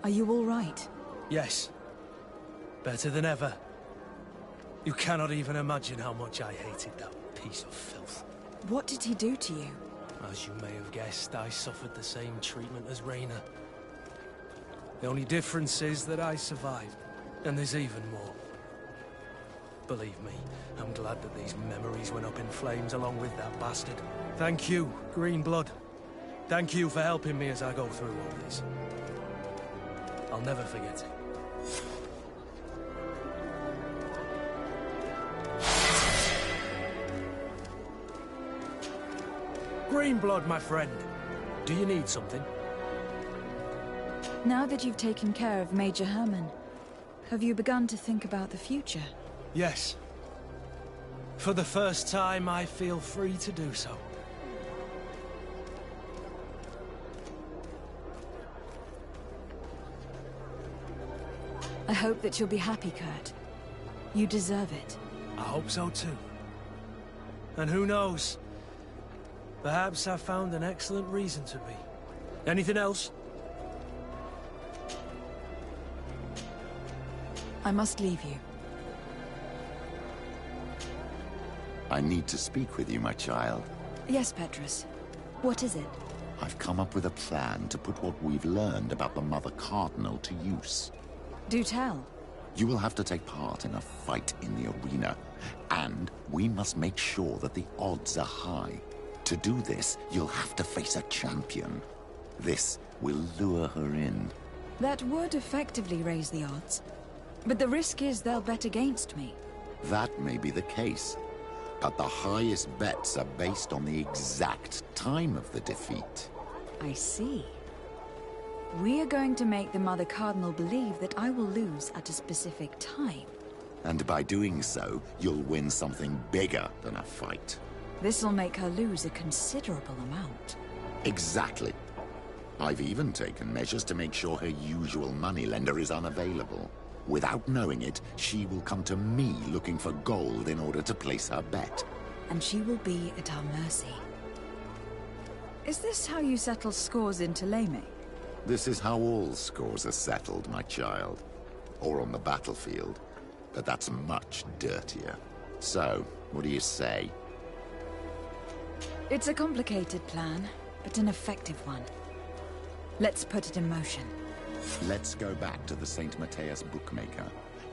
Are you all right? Yes. Better than ever. You cannot even imagine how much I hated that piece of filth. What did he do to you? As you may have guessed, I suffered the same treatment as Raina. The only difference is that I survived, and there's even more. Believe me, I'm glad that these memories went up in flames along with that bastard. Thank you, Green Blood. Thank you for helping me as I go through all this. I'll never forget it. Green Blood, my friend. Do you need something? Now that you've taken care of Major Herman, have you begun to think about the future? Yes. For the first time, I feel free to do so. I hope that you'll be happy, Kurt. You deserve it. I hope so too. And who knows? Perhaps I've found an excellent reason to be. Anything else? I must leave you. I need to speak with you, my child. Yes, Petrus. What is it? I've come up with a plan to put what we've learned about the Mother Cardinal to use. Do tell. You will have to take part in a fight in the arena, and we must make sure that the odds are high. To do this, you'll have to face a champion. This will lure her in. That would effectively raise the odds. But the risk is they'll bet against me. That may be the case, but the highest bets are based on the exact time of the defeat. I see. We are going to make the Mother Cardinal believe that I will lose at a specific time. And by doing so, you'll win something bigger than a fight. This'll make her lose a considerable amount. Exactly. I've even taken measures to make sure her usual moneylender is unavailable. Without knowing it, she will come to me looking for gold in order to place her bet. And she will be at our mercy. Is this how you settle scores in Thélème? This is how all scores are settled, my child. Or on the battlefield. But that's much dirtier. So, what do you say? It's a complicated plan, but an effective one. Let's put it in motion. Let's go back to the St. Matthias bookmaker.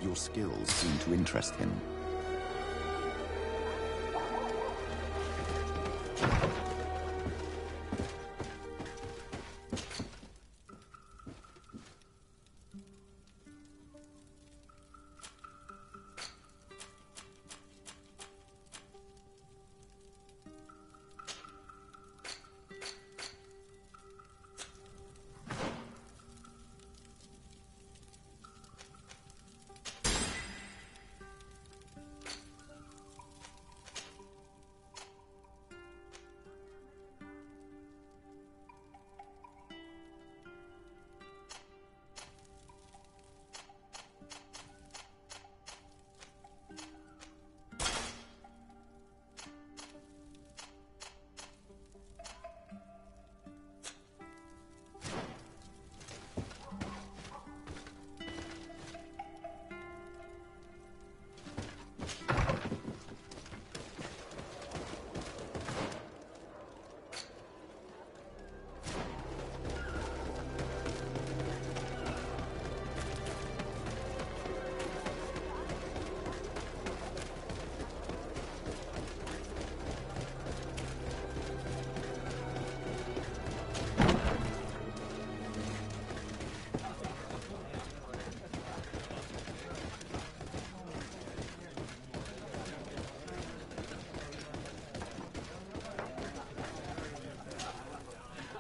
Your skills seem to interest him.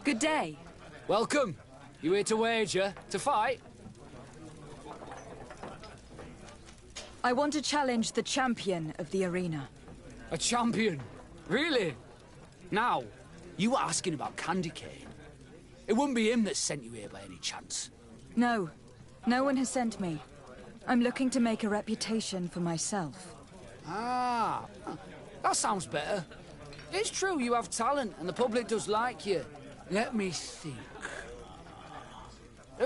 Good day. Welcome. You here to wager? To fight? I want to challenge the champion of the arena. A champion? Really? Now, you were asking about Candy Cane. It wouldn't be him that sent you here by any chance. No. No one has sent me. I'm looking to make a reputation for myself. Ah, that sounds better. It's true you have talent and the public does like you. Let me think.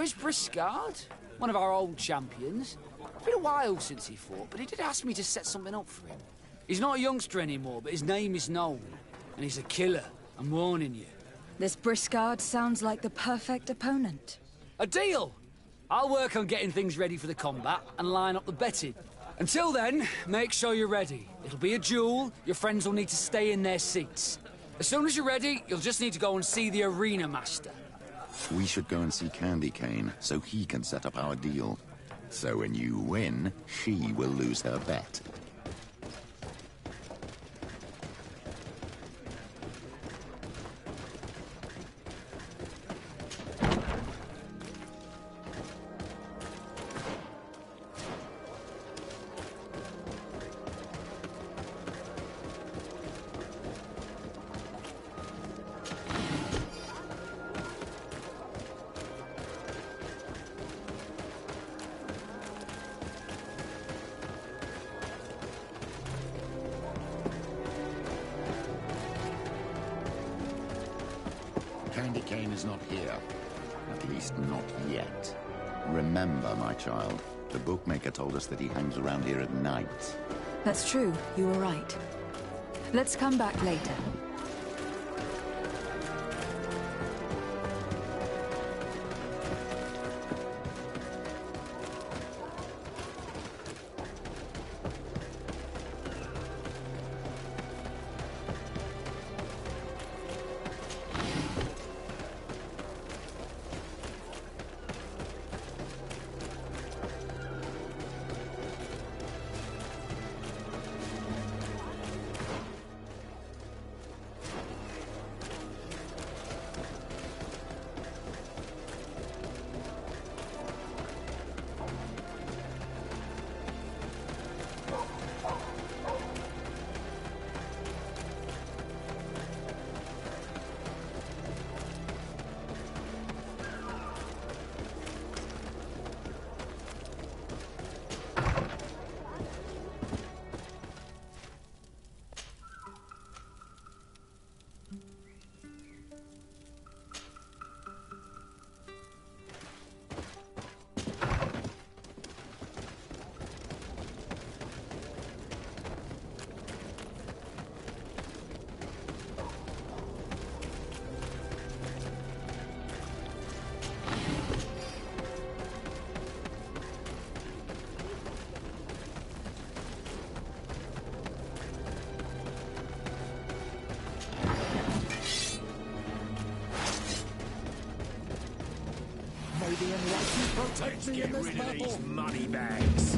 is Briscard, one of our old champions. It's been a while since he fought, but he did ask me to set something up for him. He's not a youngster anymore, but his name is known. And he's a killer, I'm warning you. This Briscard sounds like the perfect opponent. A deal! I'll work on getting things ready for the combat and line up the betting. Until then, make sure you're ready. It'll be a duel, your friends will need to stay in their seats. As soon as you're ready, you'll just need to go and see the arena master. We should go and see Candy Cane, so he can set up our deal. So when you win, she will lose her bet. Candy Cane is not here. At least not yet. Remember, my child, the bookmaker told us that he hangs around here at night. That's true, you were right. Let's come back later. Protect me in this Get rid of these battle. money bags.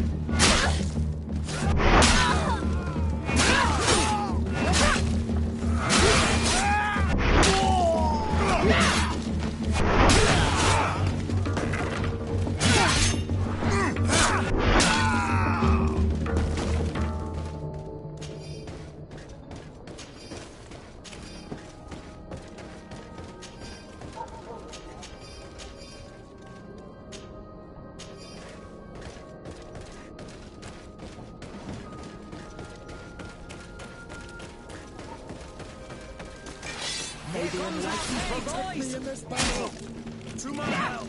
May the enlightened protect me in this battle. To my help!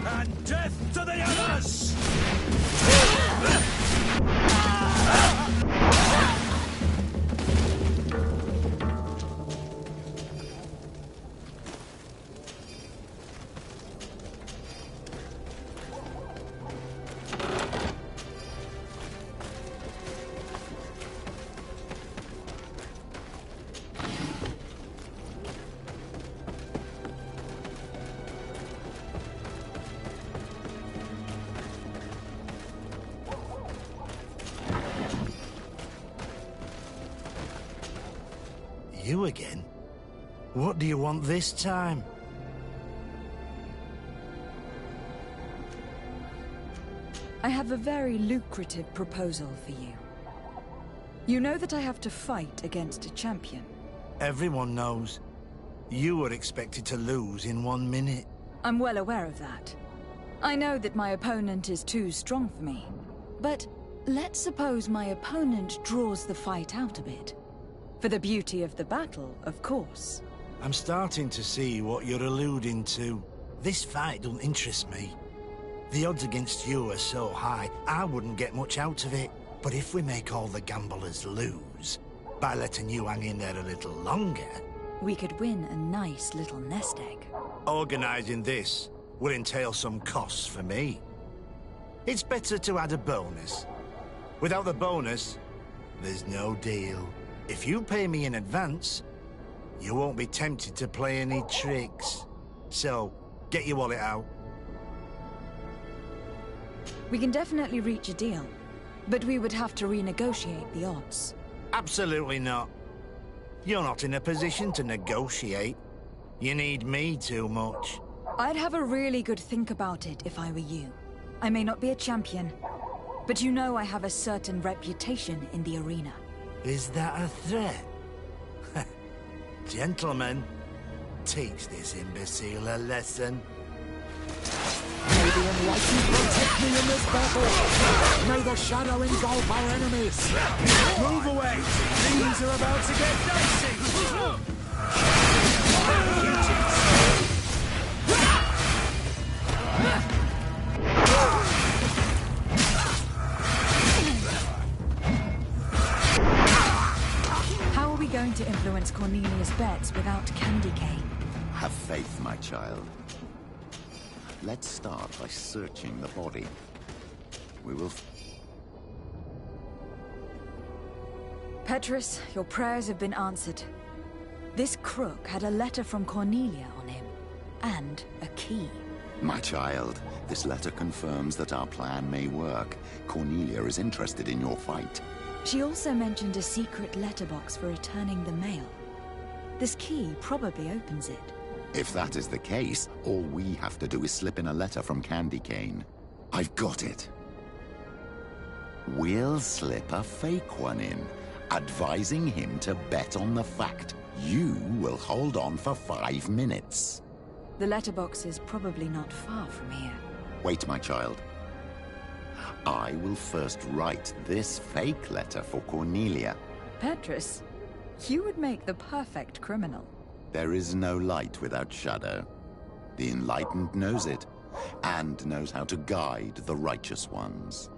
And death to the others! You again? What do you want this time? I have a very lucrative proposal for you. You know that I have to fight against a champion. Everyone knows. You were expected to lose in 1 minute. I'm well aware of that. I know that my opponent is too strong for me. But let's suppose my opponent draws the fight out a bit. For the beauty of the battle, of course. I'm starting to see what you're alluding to. This fight don't interest me. The odds against you are so high, I wouldn't get much out of it. But if we make all the gamblers lose, by letting you hang in there a little longer... We could win a nice little nest egg. Organising this will entail some costs for me. It's better to add a bonus. Without the bonus, there's no deal. If you pay me in advance, you won't be tempted to play any tricks. So, get your wallet out. We can definitely reach a deal, but we would have to renegotiate the odds. Absolutely not. You're not in a position to negotiate. You need me too much. I'd have a really good think about it if I were you. I may not be a champion, but you know I have a certain reputation in the arena. Is that a threat? Gentlemen, teach this imbecile a lesson. May the enlightened protect me in this battle! May the shadow engulf our enemies! Move away! Things are about to get dicey! How are we going to influence Cornelius' bets without candy cane? Have faith, my child. Let's start by searching the body. We will... Petrus, your prayers have been answered. This crook had a letter from Cornelia on him, and a key. My child, this letter confirms that our plan may work. Cornelia is interested in your fight. She also mentioned a secret letterbox for returning the mail. This key probably opens it. If that is the case, all we have to do is slip in a letter from Candy Cane. I've got it. We'll slip a fake one in, advising him to bet on the fact you will hold on for 5 minutes. The letterbox is probably not far from here. Wait, my child. I will first write this fake letter for Cornelia. Petrus, you would make the perfect criminal. There is no light without shadow. The enlightened knows it, and knows how to guide the righteous ones.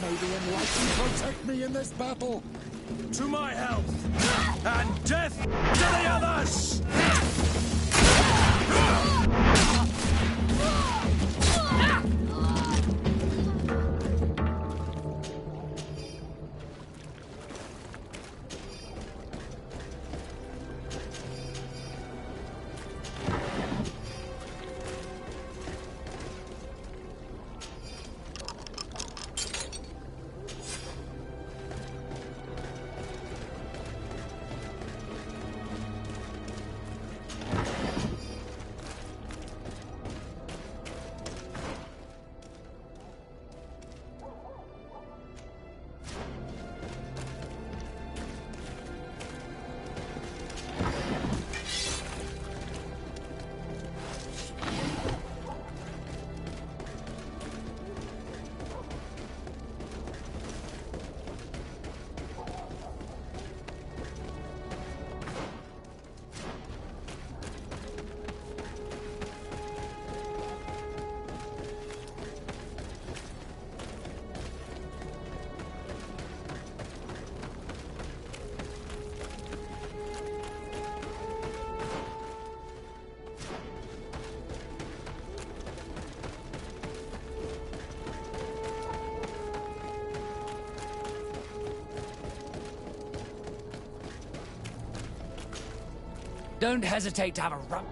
May the enlightened protect me in this battle! To my health! And death to the others! Don't hesitate to have a run.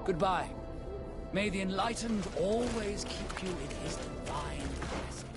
Goodbye. May the Enlightened always keep you in his divine blessing.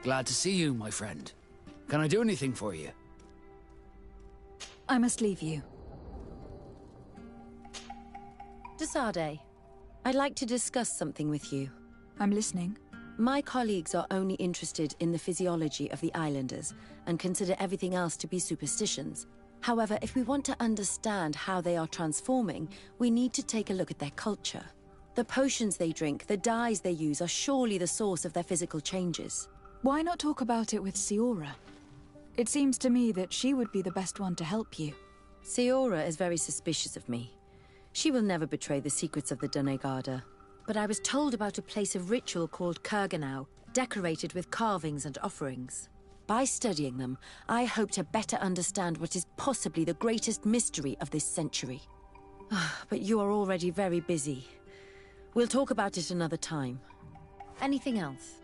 Glad to see you, my friend. Can I do anything for you? I must leave you. Desade, I'd like to discuss something with you. I'm listening. My colleagues are only interested in the physiology of the islanders and consider everything else to be superstitions. However, if we want to understand how they are transforming, we need to take a look at their culture. The potions they drink, the dyes they use are surely the source of their physical changes. Why not talk about it with Siora? It seems to me that she would be the best one to help you. Siora is very suspicious of me. She will never betray the secrets of the Doneigada. But I was told about a place of ritual called Kurganau, decorated with carvings and offerings. By studying them, I hope to better understand what is possibly the greatest mystery of this century. But you are already very busy. We'll talk about it another time. Anything else?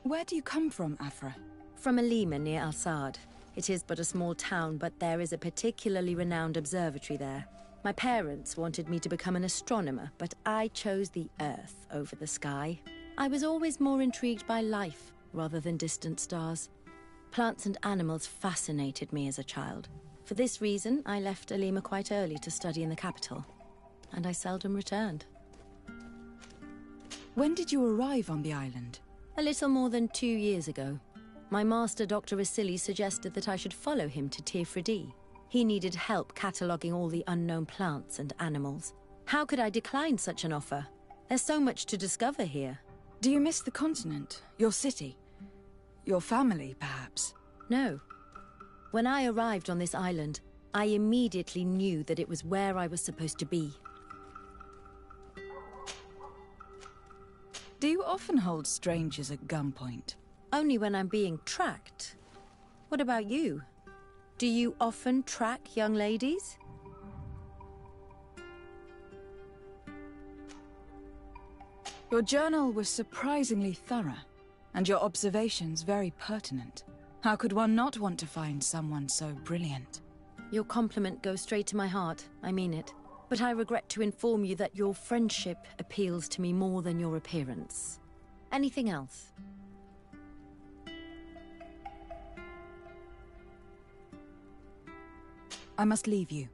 Where do you come from, Afra? From Alima near Al-Sad. It is but a small town, but there is a particularly renowned observatory there. My parents wanted me to become an astronomer, but I chose the Earth over the sky. I was always more intrigued by life rather than distant stars. Plants and animals fascinated me as a child. For this reason, I left Alima quite early to study in the capital, and I seldom returned. When did you arrive on the island? A little more than 2 years ago. My master, Dr. Vasili, suggested that I should follow him to Tirfredi. He needed help cataloguing all the unknown plants and animals. How could I decline such an offer? There's so much to discover here. Do you miss the continent? Your city? Your family, perhaps? No. When I arrived on this island, I immediately knew that it was where I was supposed to be. Do you often hold strangers at gunpoint? Only when I'm being tracked. What about you? Do you often track young ladies? Your journal was surprisingly thorough, and your observations very pertinent. How could one not want to find someone so brilliant? Your compliment goes straight to my heart, I mean it. But I regret to inform you that your friendship appeals to me more than your appearance. Anything else? I must leave you.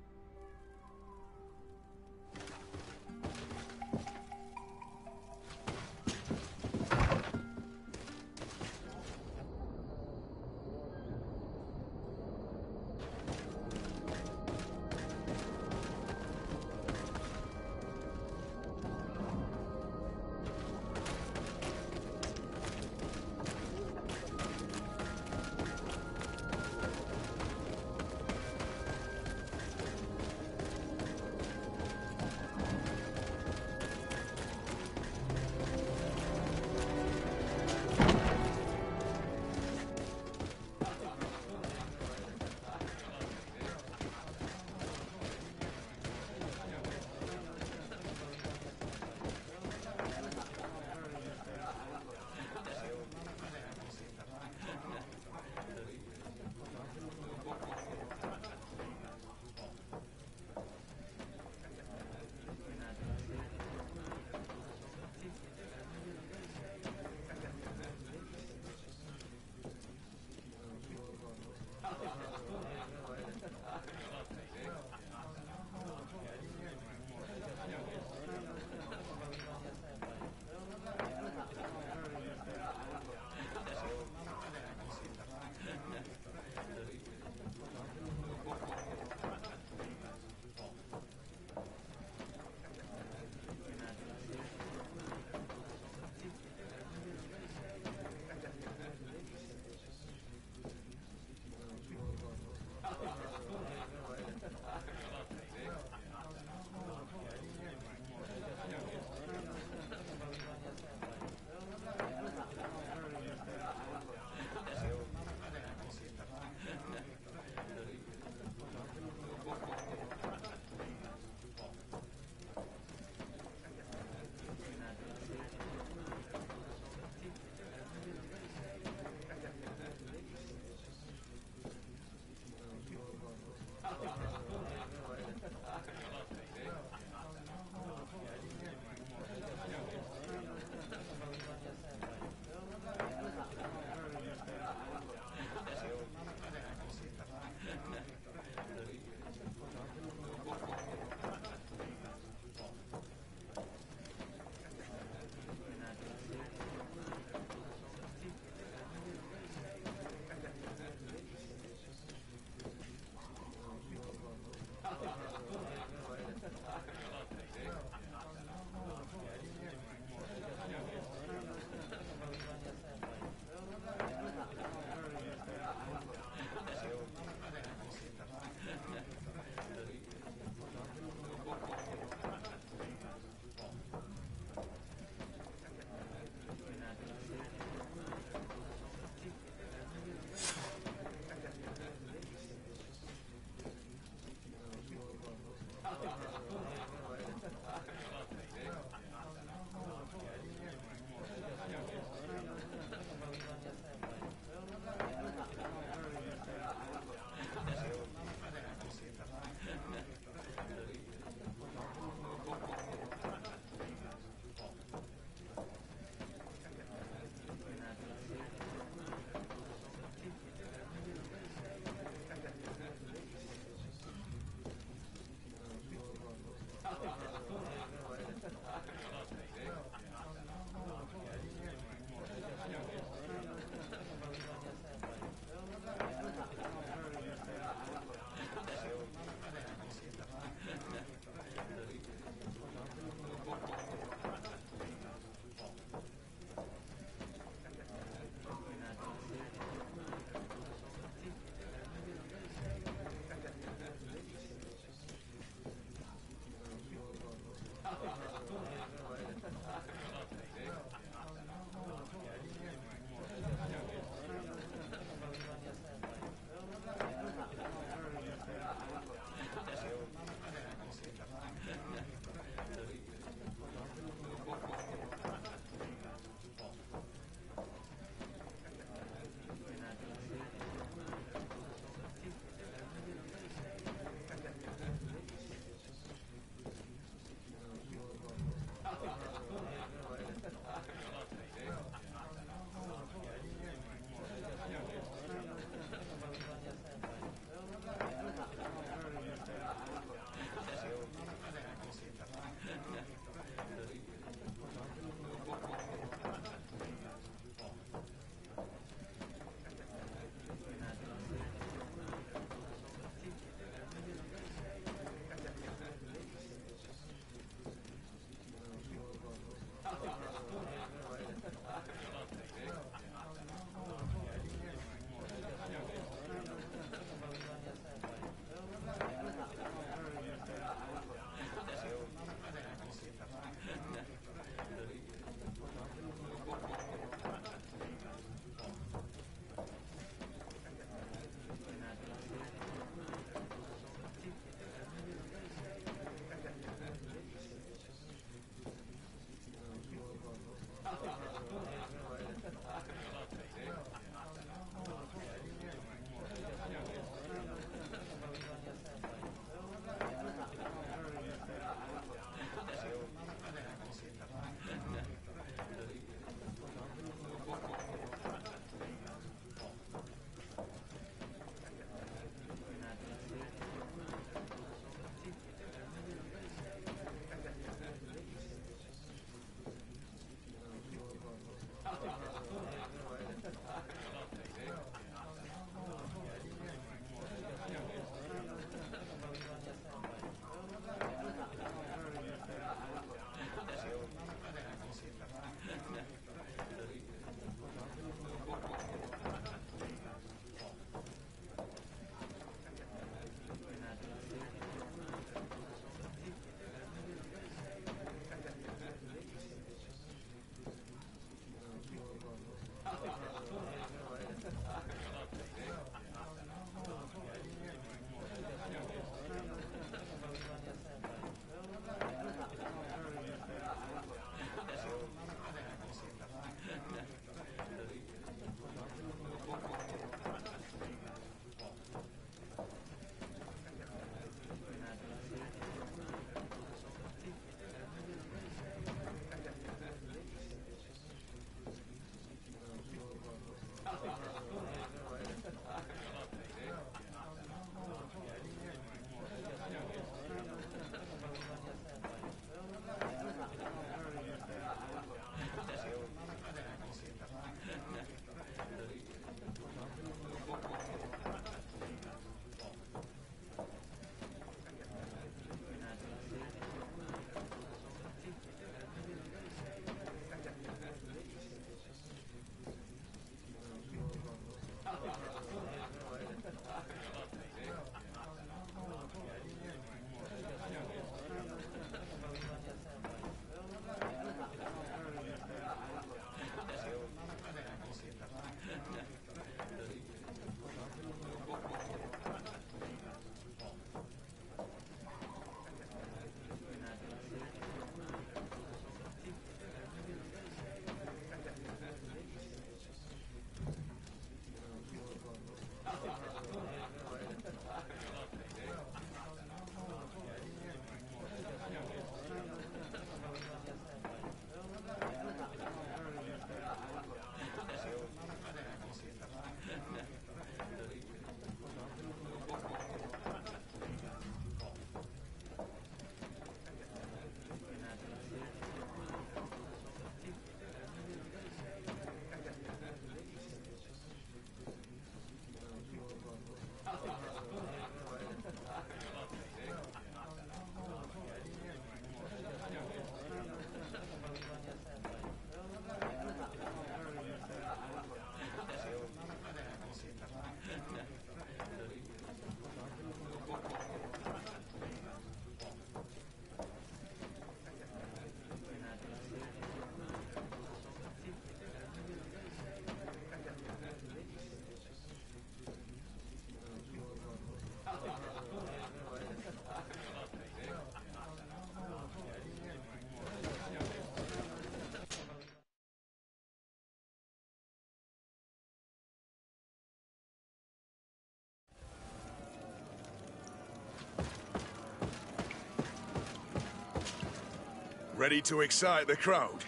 Ready to excite the crowd?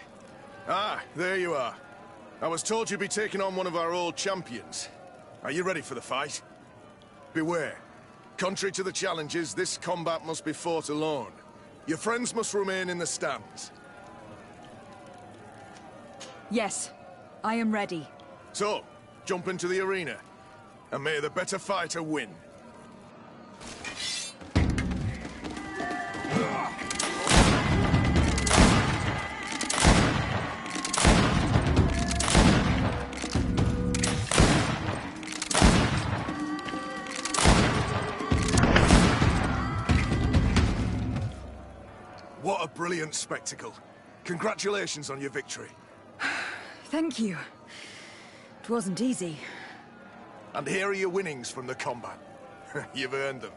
Ah, there you are. I was told you'd be taking on one of our old champions. Are you ready for the fight? Beware. Contrary to the challenges, this combat must be fought alone. Your friends must remain in the stands. Yes, I am ready. So, jump into the arena, and may the better fighter win. What a brilliant spectacle. Congratulations on your victory. Thank you. It wasn't easy. And here are your winnings from the combat. You've earned them.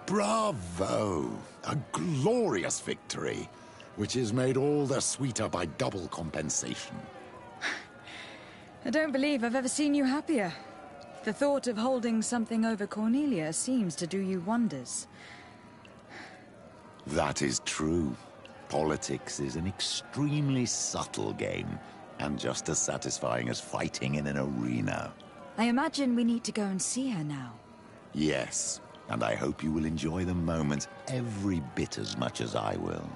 Bravo! A glorious victory, which is made all the sweeter by double compensation. I don't believe I've ever seen you happier. The thought of holding something over Cornelia seems to do you wonders. That is true. Politics is an extremely subtle game, and just as satisfying as fighting in an arena. I imagine we need to go and see her now. Yes, and I hope you will enjoy the moment every bit as much as I will.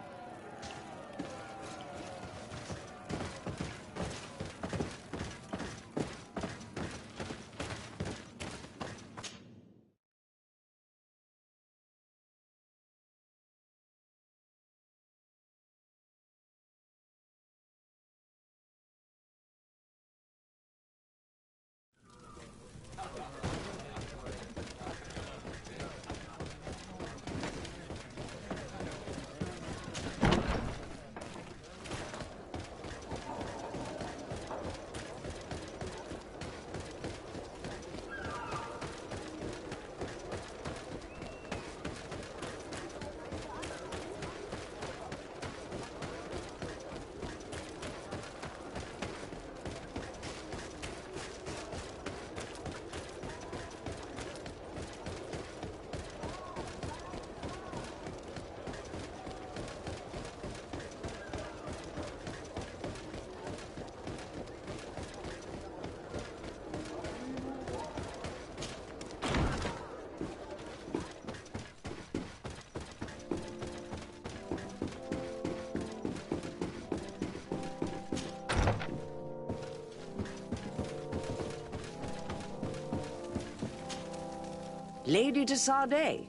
Lady de Sardet.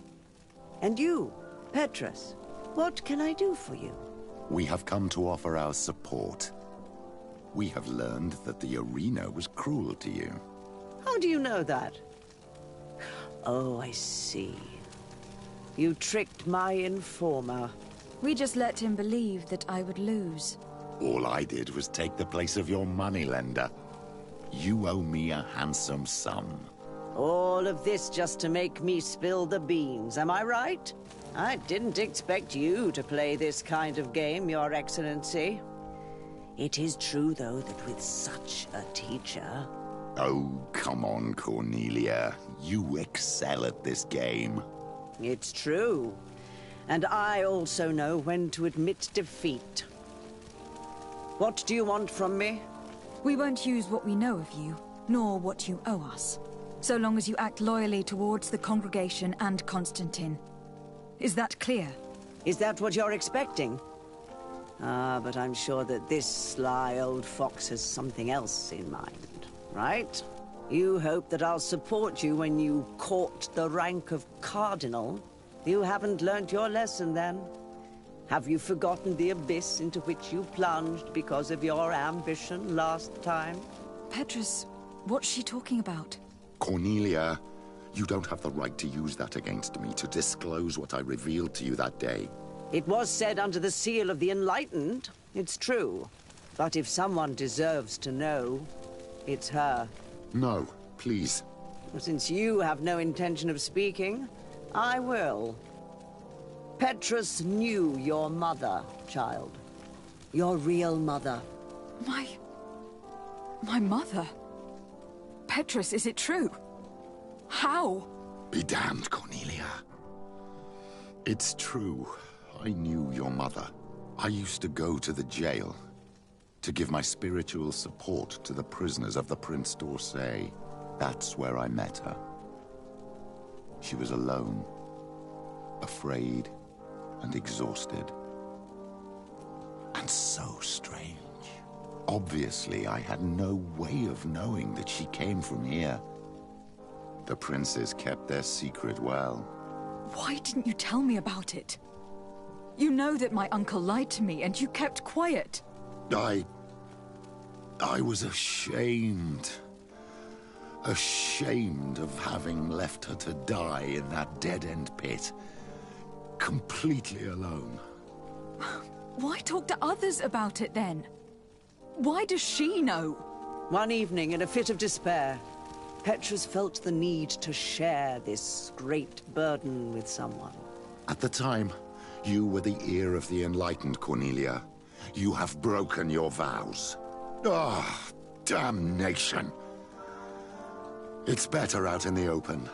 And you, Petrus. What can I do for you? We have come to offer our support. We have learned that the arena was cruel to you. How do you know that? Oh, I see. You tricked my informer. We just let him believe that I would lose. All I did was take the place of your moneylender. You owe me a handsome sum. All of this just to make me spill the beans, am I right? I didn't expect you to play this kind of game, Your Excellency. It is true, though, that with such a teacher... Oh, come on, Cornelia. You excel at this game. It's true. And I also know when to admit defeat. What do you want from me? We won't use what we know of you, nor what you owe us. So long as you act loyally towards the congregation and Constantine. Is that clear? Is that what you're expecting? Ah, but I'm sure that this sly old fox has something else in mind, right? You hope that I'll support you when you court the rank of cardinal. You haven't learnt your lesson, then. Have you forgotten the abyss into which you plunged because of your ambition last time? Petrus, what's she talking about? Cornelia, you don't have the right to use that against me, to disclose what I revealed to you that day. It was said under the seal of the Enlightened. It's true. But if someone deserves to know, it's her. No, please. Since you have no intention of speaking, I will. Petrus knew your mother, child. Your real mother. My mother? Petrus, is it true? How? Be damned, Cornelia. It's true. I knew your mother. I used to go to the jail to give my spiritual support to the prisoners of the Prince d'Orsay. That's where I met her. She was alone, afraid, and exhausted. And so strange. Obviously, I had no way of knowing that she came from here. The princes kept their secret well. Why didn't you tell me about it? You know that my uncle lied to me, and you kept quiet. I was ashamed. Ashamed of having left her to die in that dead-end pit. Completely alone. Why talk to others about it, then? Why does she know? One evening, in a fit of despair, Petrus felt the need to share this great burden with someone. At the time, you were the ear of the enlightened, Cornelia. You have broken your vows. Ah, damnation! It's better out in the open.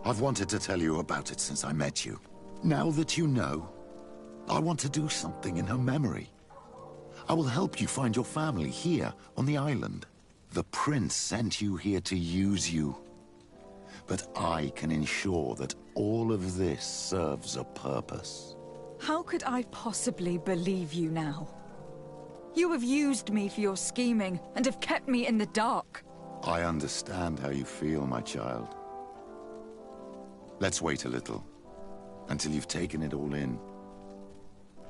I've wanted to tell you about it since I met you. Now that you know, I want to do something in her memory. I will help you find your family here on the island. The prince sent you here to use you. But I can ensure that all of this serves a purpose. How could I possibly believe you now? You have used me for your scheming, and have kept me in the dark. I understand how you feel, my child. Let's wait a little, until you've taken it all in.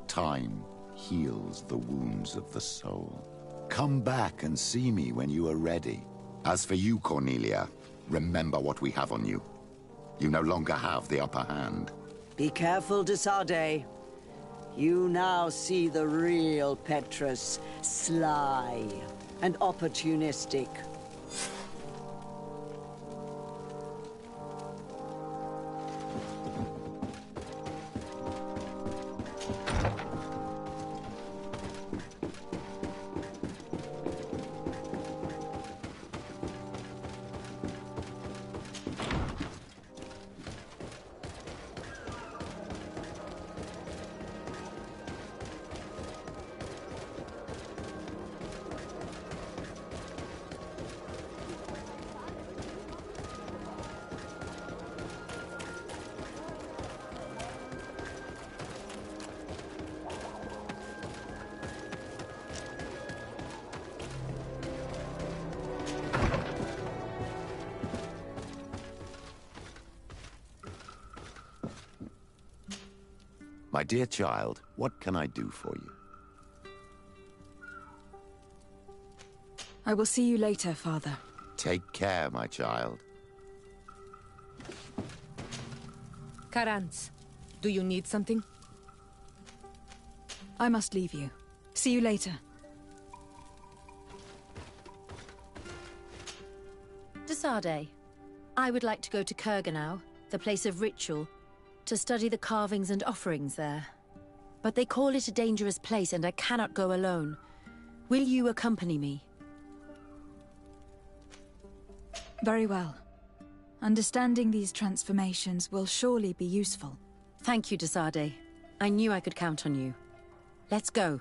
Time heals the wounds of the soul. Come back and see me when you are ready. As for you, Cornelia, remember what we have on you. You no longer have the upper hand. Be careful, de Sardet. You now see the real Petrus, sly and opportunistic. My dear child, what can I do for you? I will see you later, Father. Take care, my child. Karans, do you need something? I must leave you. See you later. De Sardet, I would like to go to Kurganau, the place of ritual, to study the carvings and offerings there. But they call it a dangerous place and I cannot go alone. Will you accompany me? Very well. Understanding these transformations will surely be useful. Thank you, de Sardet. I knew I could count on you. Let's go.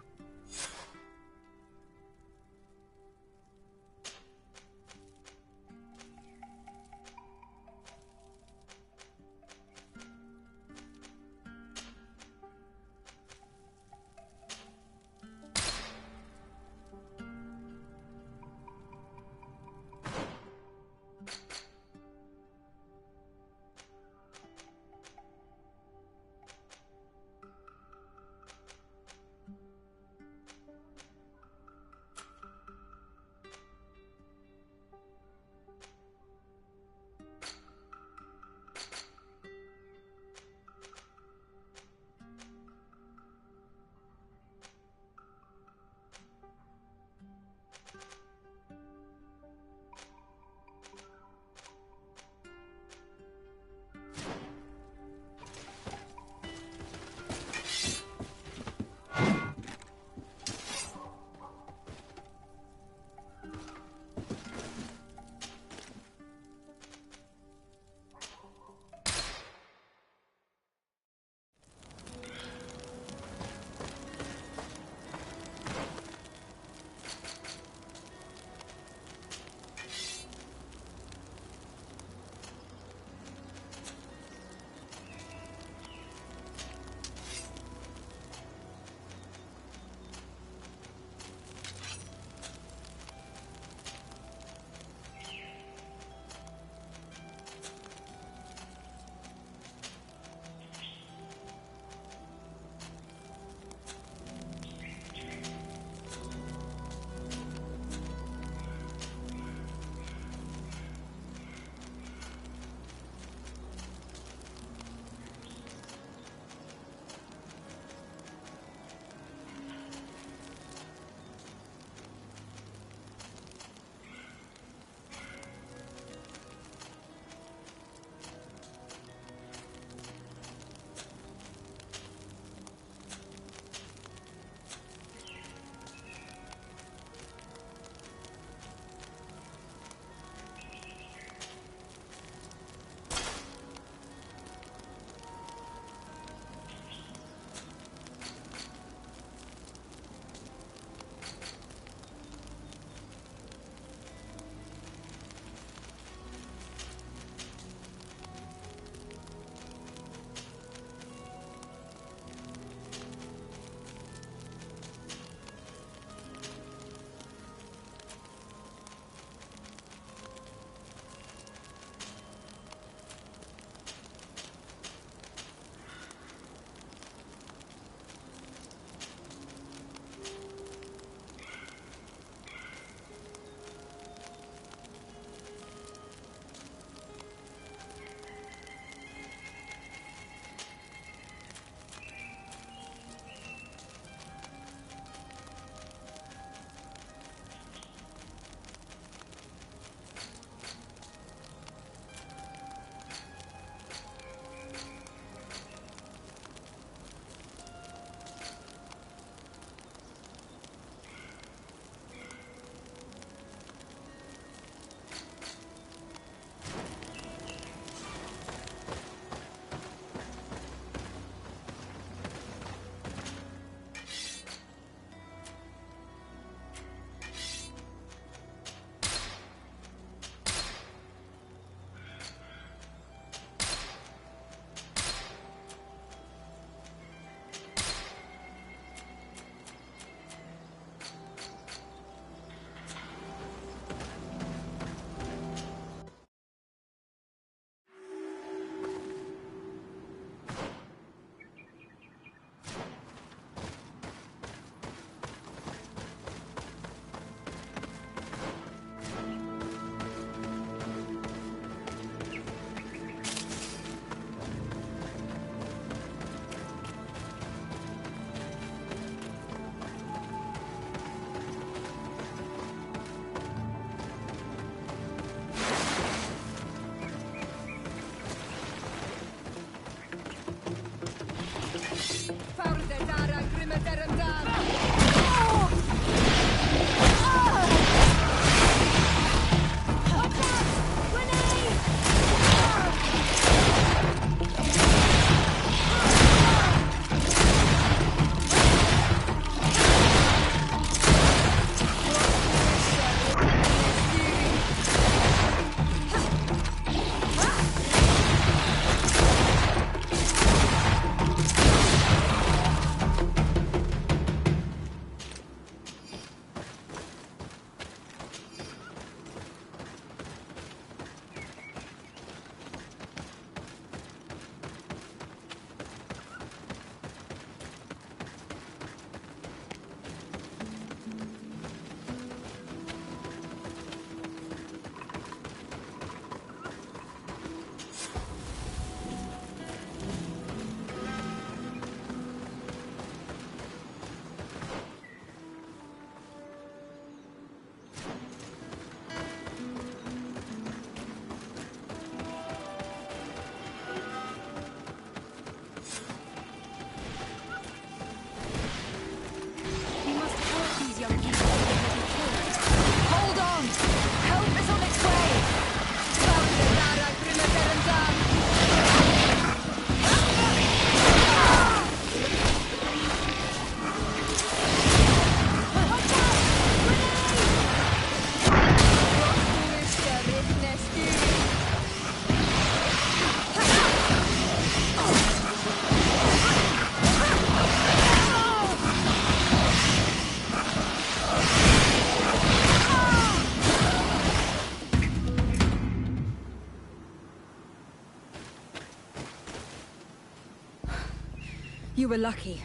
You were lucky.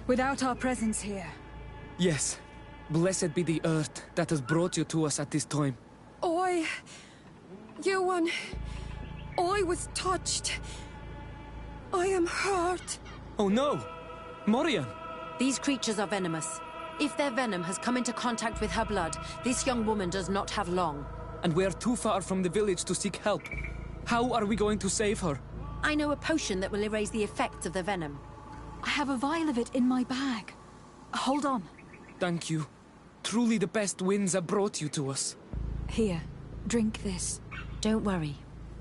Without our presence here. Yes. Blessed be the earth that has brought you to us at this time. Ewan, I was touched. I am hurt. Oh no! Morian! These creatures are venomous. If their venom has come into contact with her blood, this young woman does not have long. And we are too far from the village to seek help. How are we going to save her? I know a potion that will erase the effects of the venom. I have a vial of it in my bag. Hold on. Thank you. Truly the best winds have brought you to us. Here, drink this. Don't worry.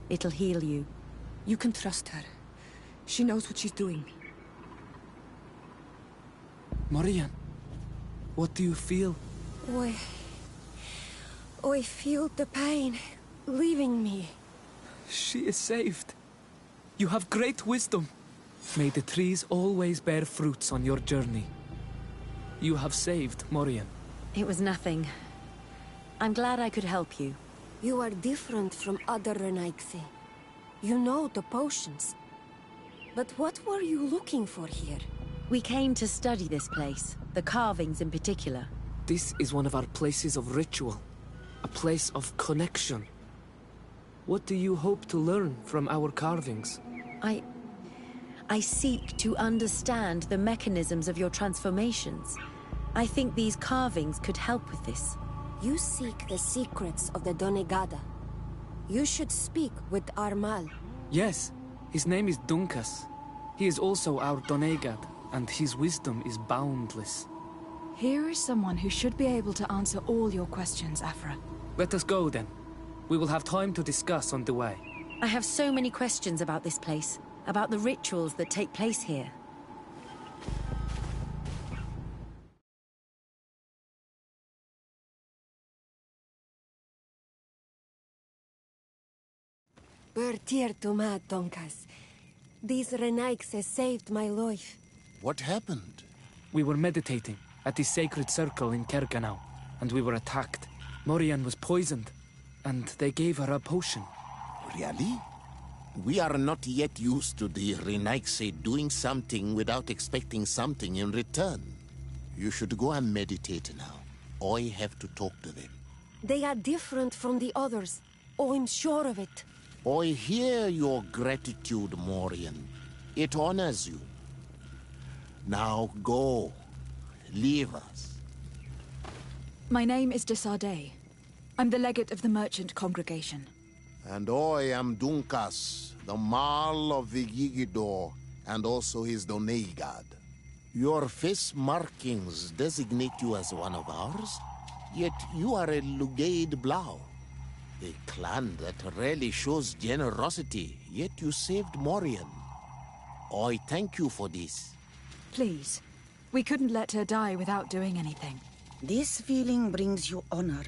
It'll heal you. You can trust her. She knows what she's doing. Morian, what do you feel? I feel the pain leaving me. She is saved. You have great wisdom. May the trees always bear fruits on your journey. You have saved Morian. It was nothing. I'm glad I could help you. You are different from other Renaigse. You know the potions. But what were you looking for here? We came to study this place, the carvings in particular. This is one of our places of ritual. A place of connection. What do you hope to learn from our carvings? I seek to understand the mechanisms of your transformations. I think these carvings could help with this. You seek the secrets of the Donegada. You should speak with Armal. Yes, his name is Dunkas. He is also our Donegad, and his wisdom is boundless. Here is someone who should be able to answer all your questions, Afra. Let us go, then. We will have time to discuss on the way. I have so many questions about this place, about the rituals that take place here. Bertir to ma, Donkas. These Renaigse saved my life. What happened? We were meditating at the sacred circle in Kerganau, and we were attacked. Morian was poisoned, and they gave her a potion. Really? We are not yet used to the Renaigse doing something without expecting something in return. You should go and meditate now. I have to talk to them. They are different from the others. I'm sure of it. I hear your gratitude, Morian. It honors you. Now go. Leave us. My name is de Sardet. I'm the legate of the merchant congregation. And I am Dunkas, the Marl of the Yigidor, and also his Donegad. Your face markings designate you as one of ours, yet you are a Lugaid Blau. A clan that rarely shows generosity, yet you saved Morian. I thank you for this. Please, we couldn't let her die without doing anything. This feeling brings you honor.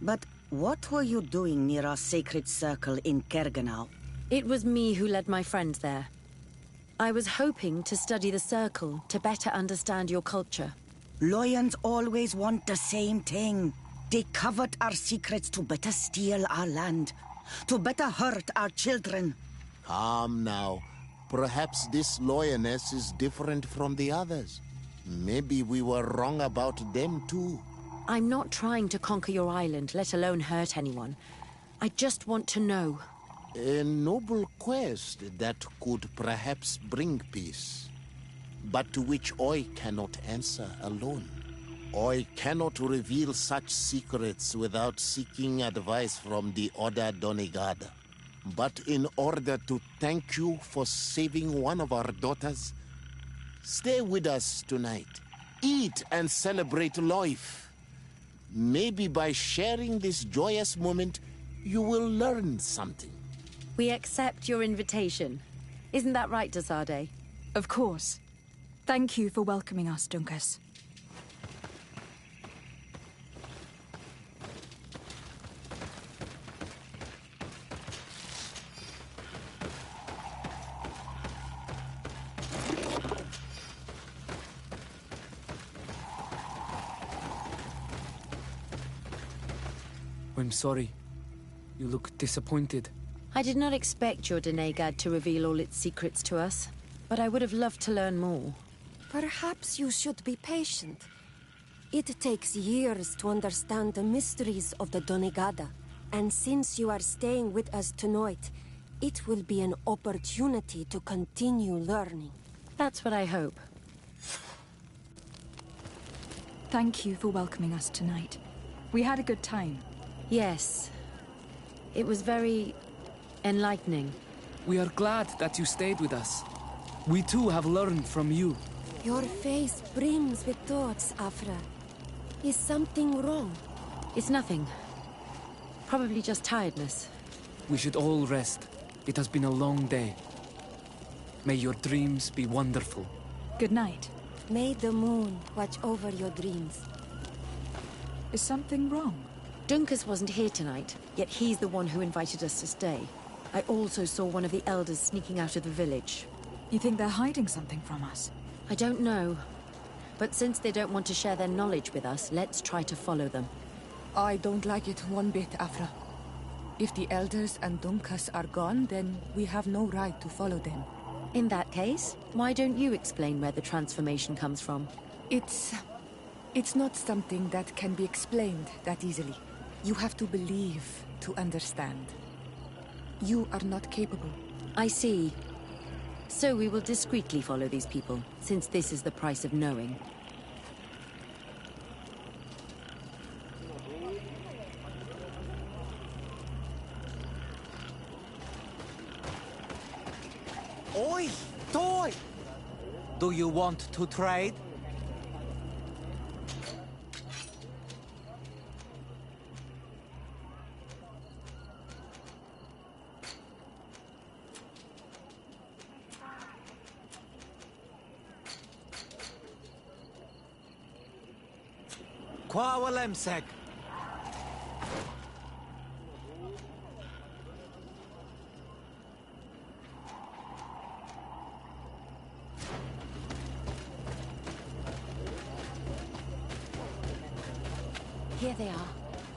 But what were you doing near our sacred circle in Kerganau? It was me who led my friends there. I was hoping to study the circle to better understand your culture. Lions always want the same thing. They covet our secrets to better steal our land, to better hurt our children. Calm now. Perhaps this lioness is different from the others. Maybe we were wrong about them too. I'm not trying to conquer your island, let alone hurt anyone. I just want to know. A noble quest that could perhaps bring peace, but to which I cannot answer alone. I cannot reveal such secrets without seeking advice from the Order Donegada. But in order to thank you for saving one of our daughters, stay with us tonight. Eat and celebrate life. Maybe by sharing this joyous moment, you will learn something. We accept your invitation. Isn't that right, de Sardet? Of course. Thank you for welcoming us, Dunkas. I'm sorry. You look disappointed. I did not expect your Donegad to reveal all its secrets to us. but I would have loved to learn more. Perhaps you should be patient. It takes years to understand the mysteries of the Donegada, and since you are staying with us tonight, it will be an opportunity to continue learning. That's what I hope. Thank you for welcoming us tonight. We had a good time. Yes. It was very enlightening. We are glad that you stayed with us. We too have learned from you. Your face brims with thoughts, Afra. Is something wrong? It's nothing. Probably just tiredness. We should all rest. It has been a long day. May your dreams be wonderful. Good night. May the moon watch over your dreams. Is something wrong? Dunkus wasn't here tonight, yet he's the one who invited us to stay. I also saw one of the elders sneaking out of the village. You think they're hiding something from us? I don't know. But since they don't want to share their knowledge with us, let's try to follow them. I don't like it one bit, Afra. If the elders and Dunkas are gone, then we have no right to follow them. In that case, why don't you explain where the transformation comes from? It's not something that can be explained that easily. You have to believe to understand. You are not capable. I see. So we will discreetly follow these people, since this is the price of knowing. Oi! Toy! Do you want to trade? Qua walemseg. Here they are.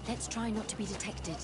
Let's try not to be detected.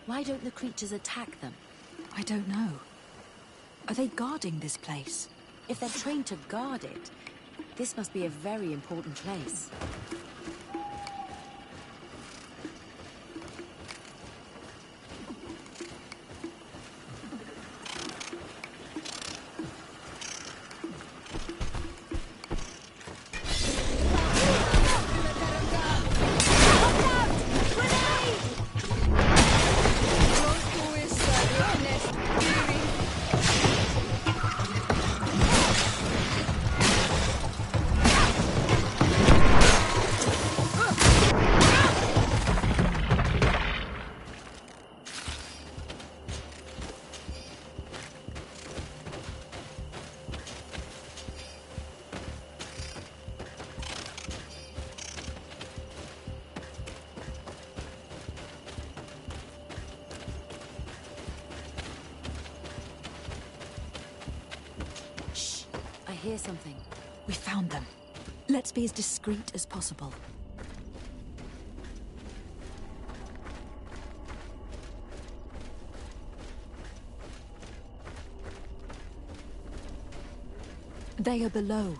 Why don't the creatures attack them? I don't know. Are they guarding this place? If they're trained to guard it, this must be a very important place. I hear something. We found them. Let's be as discreet as possible. They are below.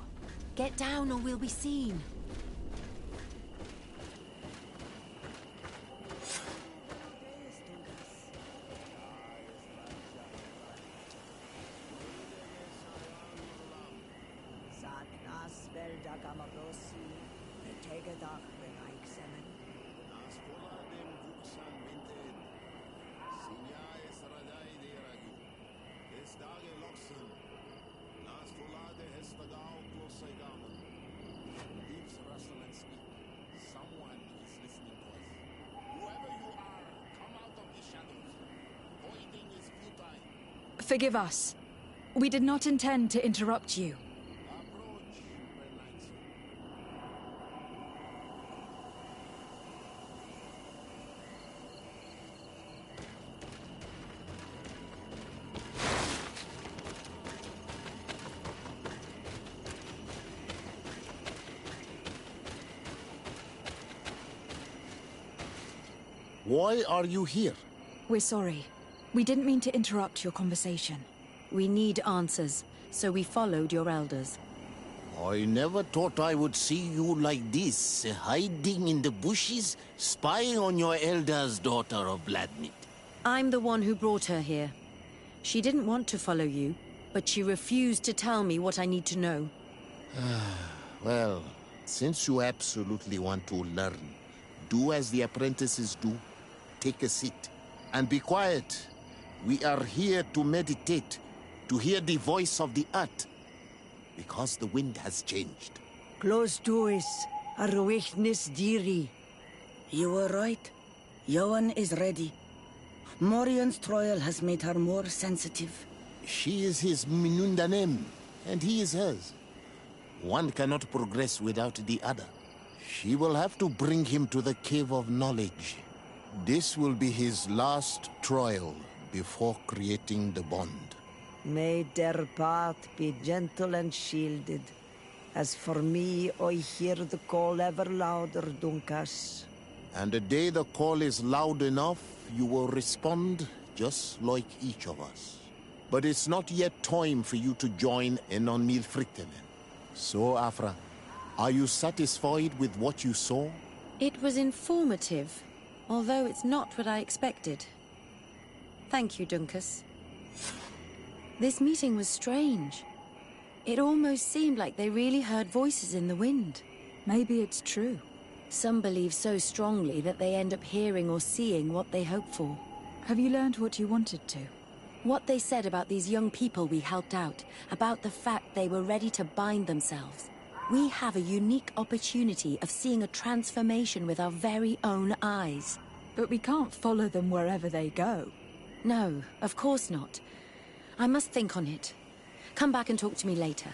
Get down or we'll be seen. Forgive us. We did not intend to interrupt you. Why are you here? We're sorry. We didn't mean to interrupt your conversation. We need answers, so we followed your elders. I never thought I would see you like this, hiding in the bushes, spying on your elders, daughter of Vladimir. I'm the one who brought her here. She didn't want to follow you, but she refused to tell me what I need to know. Well, since you absolutely want to learn, do as the apprentices do. Take a seat and be quiet. We are here to meditate, to hear the voice of the earth, because the wind has changed. Close doors are weakness, dearie. You were right. Johan is ready. Morian's trial has made her more sensitive. She is his Minundanem, and he is hers. One cannot progress without the other. She will have to bring him to the Cave of Knowledge. This will be his last trial before creating the bond. May their path be gentle and shielded. As for me, I hear the call ever louder, Dunkas. And the day the call is loud enough, you will respond just like each of us. But it's not yet time for you to join in on Milfriktenen. So, Afra, are you satisfied with what you saw? It was informative, although it's not what I expected. Thank you, Dunkas. This meeting was strange. It almost seemed like they really heard voices in the wind. Maybe it's true. Some believe so strongly that they end up hearing or seeing what they hope for. Have you learned what you wanted to? What they said about these young people we helped out, about the fact they were ready to bind themselves. We have a unique opportunity of seeing a transformation with our very own eyes. But we can't follow them wherever they go. No, of course not. I must think on it. Come back and talk to me later.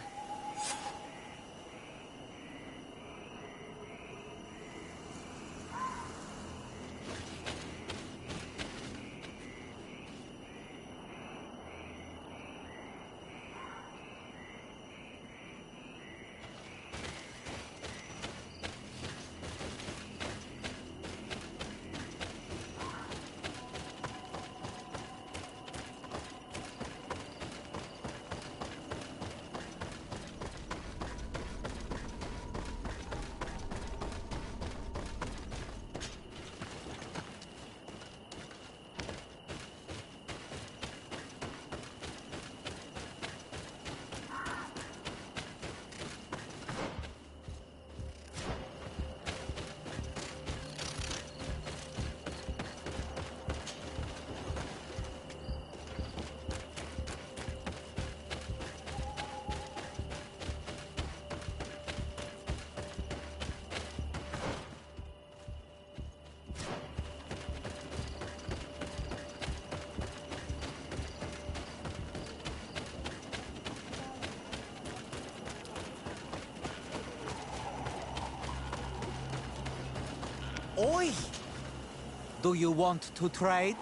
Oi! Do you want to trade?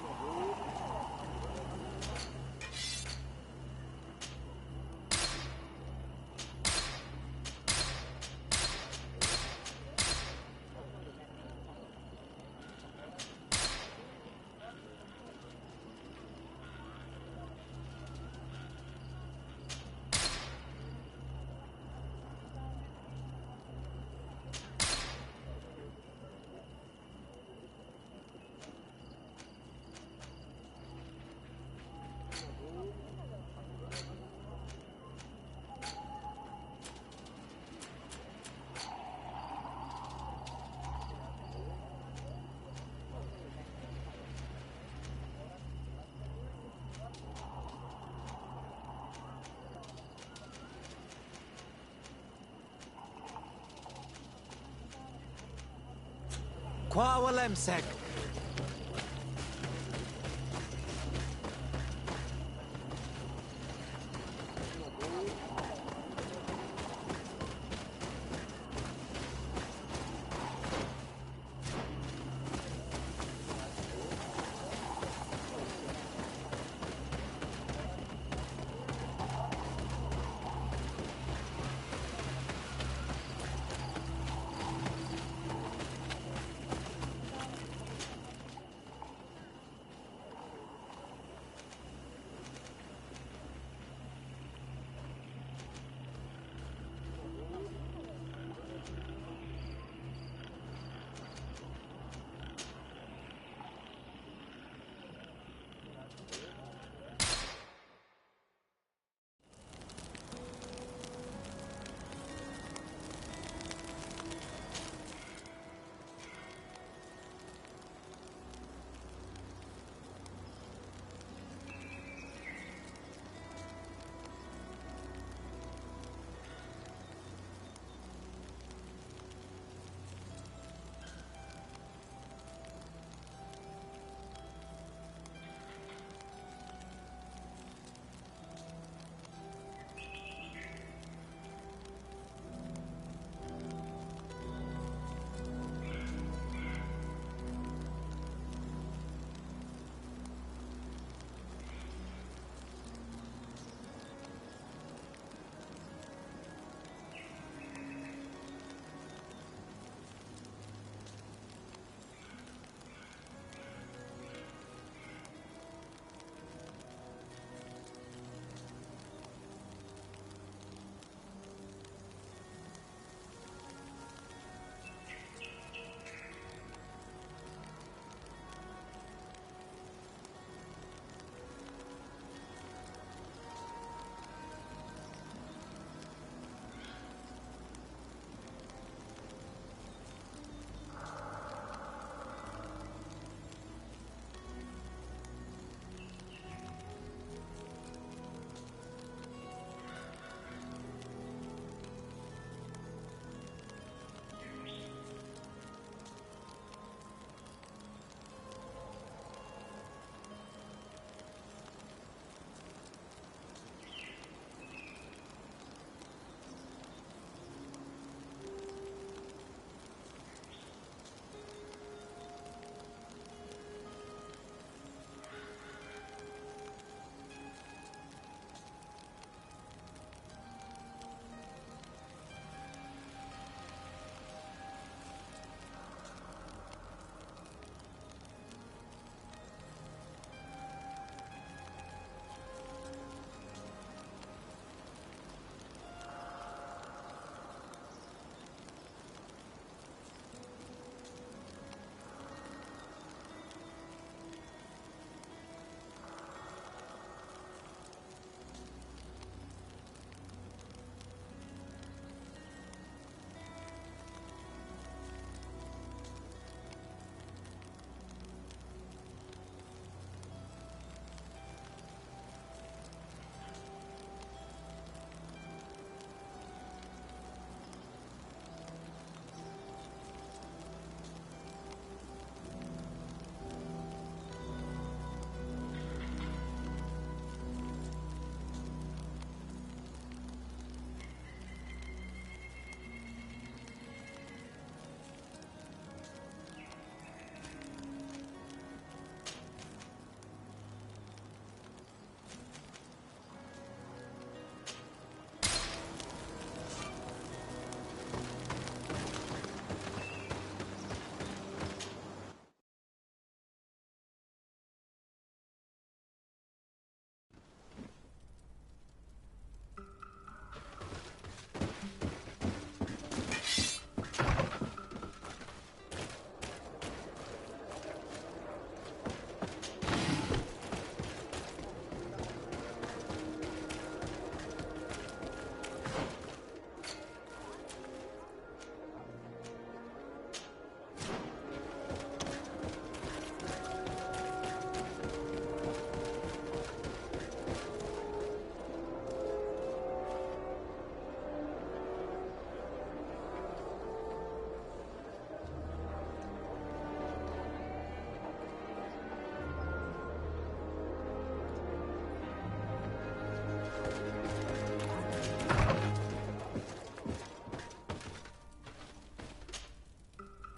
Qua Walemsek.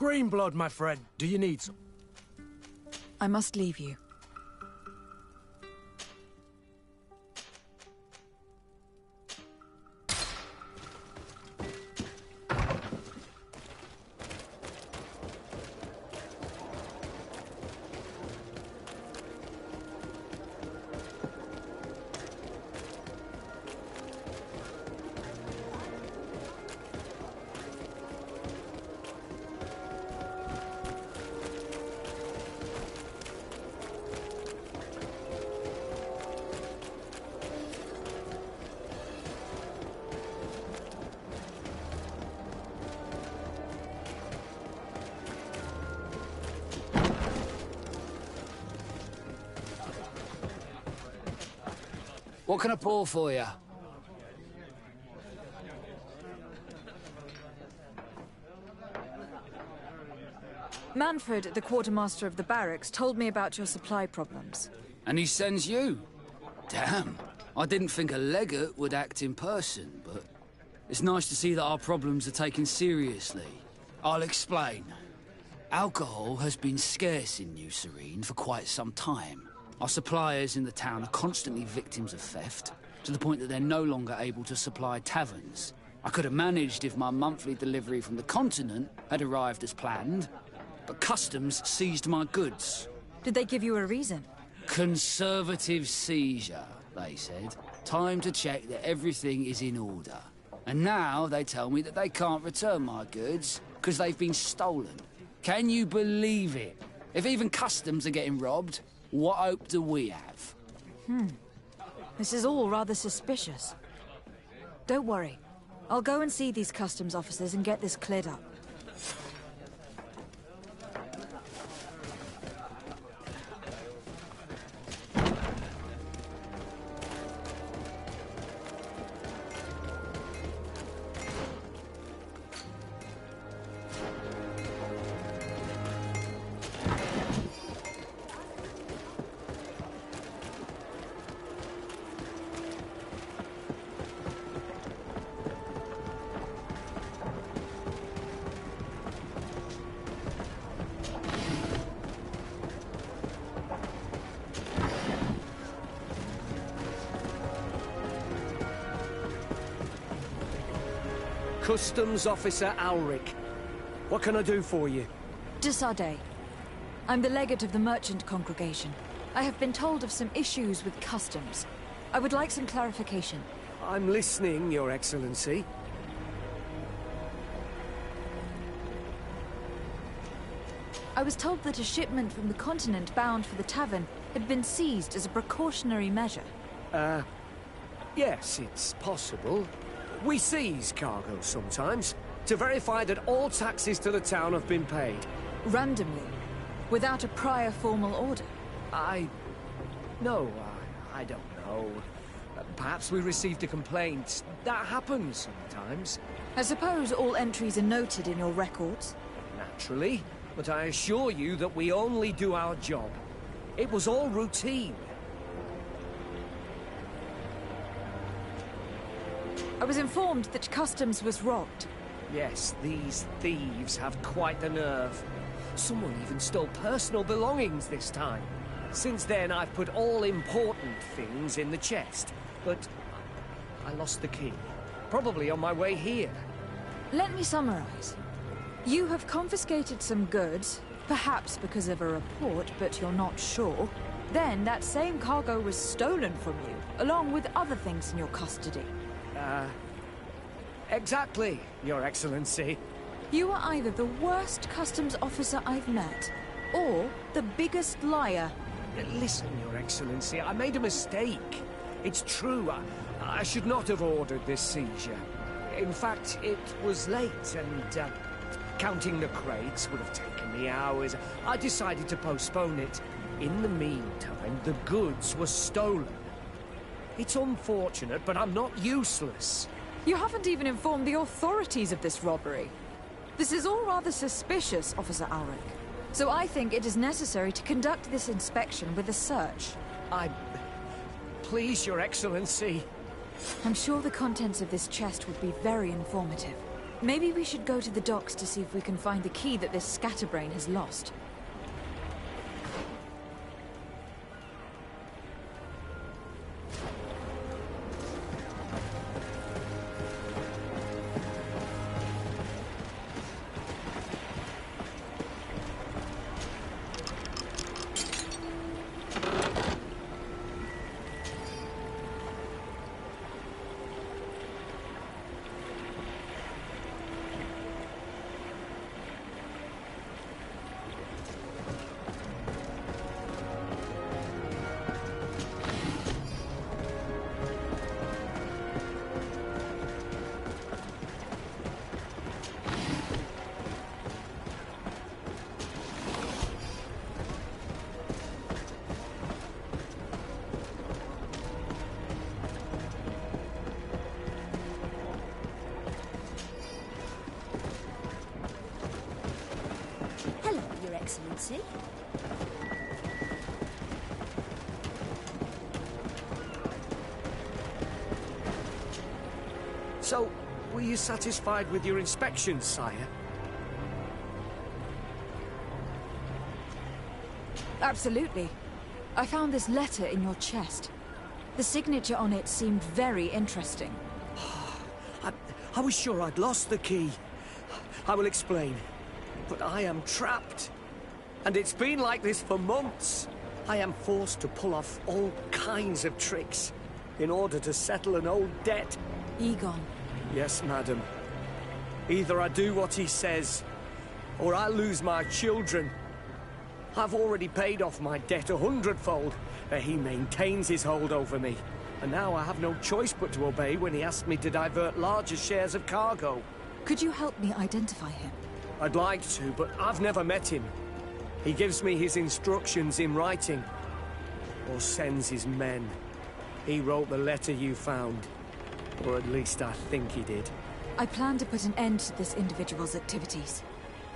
green blood, my friend. Do you need some? I must leave you. What can I pour for you? Manfred, the quartermaster of the barracks, told me about your supply problems. And he sends you? Damn. I didn't think a legate would act in person, but it's nice to see that our problems are taken seriously. I'll explain. Alcohol has been scarce in New Serene for quite some time. Our suppliers in the town are constantly victims of theft, to the point that they're no longer able to supply taverns. I could have managed if my monthly delivery from the continent had arrived as planned, but customs seized my goods. Did they give you a reason? Conservative seizure, they said. Time to check that everything is in order. And now they tell me that they can't return my goods because they've been stolen. Can you believe it? If even customs are getting robbed, what hope do we have? This is all rather suspicious. Don't worry. I'll go and see these customs officers and get this cleared up. Customs Officer Alric. What can I do for you? De Sardet. I'm the legate of the merchant congregation. I have been told of some issues with customs. I would like some clarification. I'm listening, Your Excellency. I was told that a shipment from the continent bound for the tavern had been seized as a precautionary measure. Yes, it's possible. We seize cargo sometimes, to verify that all taxes to the town have been paid. Randomly? Without a prior formal order? No, I don't know. Perhaps we received a complaint. That happens sometimes. I suppose all entries are noted in your records? Naturally, but I assure you that we only do our job. It was all routine. I was informed that customs was robbed. Yes, these thieves have quite the nerve. Someone even stole personal belongings this time. Since then, I've put all important things in the chest. But I lost the key. Probably on my way here. Let me summarize. You have confiscated some goods, perhaps because of a report, but you're not sure. Then that same cargo was stolen from you, along with other things in your custody. Exactly, Your Excellency. You are either the worst customs officer I've met, or the biggest liar. Listen, Your Excellency, I made a mistake. It's true, I should not have ordered this seizure. In fact, it was late, and counting the crates would have taken me hours. I decided to postpone it. In the meantime, the goods were stolen. It's unfortunate, but I'm not useless. You haven't even informed the authorities of this robbery. This is all rather suspicious, Officer Alric. So I think it is necessary to conduct this inspection with a search. Please, Your Excellency. I'm sure the contents of this chest would be very informative. Maybe we should go to the docks to see if we can find the key that this scatterbrain has lost. Hello, Your Excellency. So, were you satisfied with your inspection, sire? Absolutely. I found this letter in your chest. The signature on it seemed very interesting. I was sure I'd lost the key. I will explain. But I am trapped. And it's been like this for months. I am forced to pull off all kinds of tricks in order to settle an old debt. Egon. Yes, madam. Either I do what he says, or I lose my children. I've already paid off my debt 100-fold, but he maintains his hold over me. And now I have no choice but to obey when he asks me to divert larger shares of cargo. Could you help me identify him? I'd like to, but I've never met him. He gives me his instructions in writing, or sends his men. He wrote the letter you found, or at least I think he did. I plan to put an end to this individual's activities,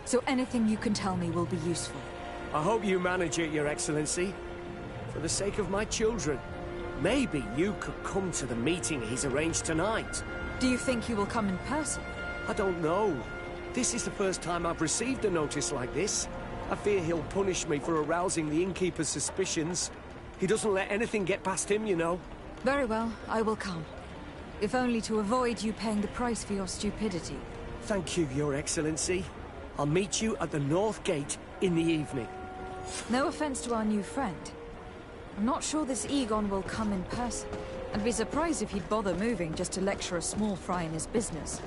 so anything you can tell me will be useful. I hope you manage it, Your Excellency. For the sake of my children, maybe you could come to the meeting he's arranged tonight. Do you think he will come in person? I don't know. This is the first time I've received a notice like this. I fear he'll punish me for arousing the innkeeper's suspicions. He doesn't let anything get past him, you know. Very well, I will come. If only to avoid you paying the price for your stupidity. Thank you, Your Excellency. I'll meet you at the North Gate in the evening. No offense to our new friend. I'm not sure this Egon will come in person. I'd be surprised if he'd bother moving just to lecture a small fry in his business.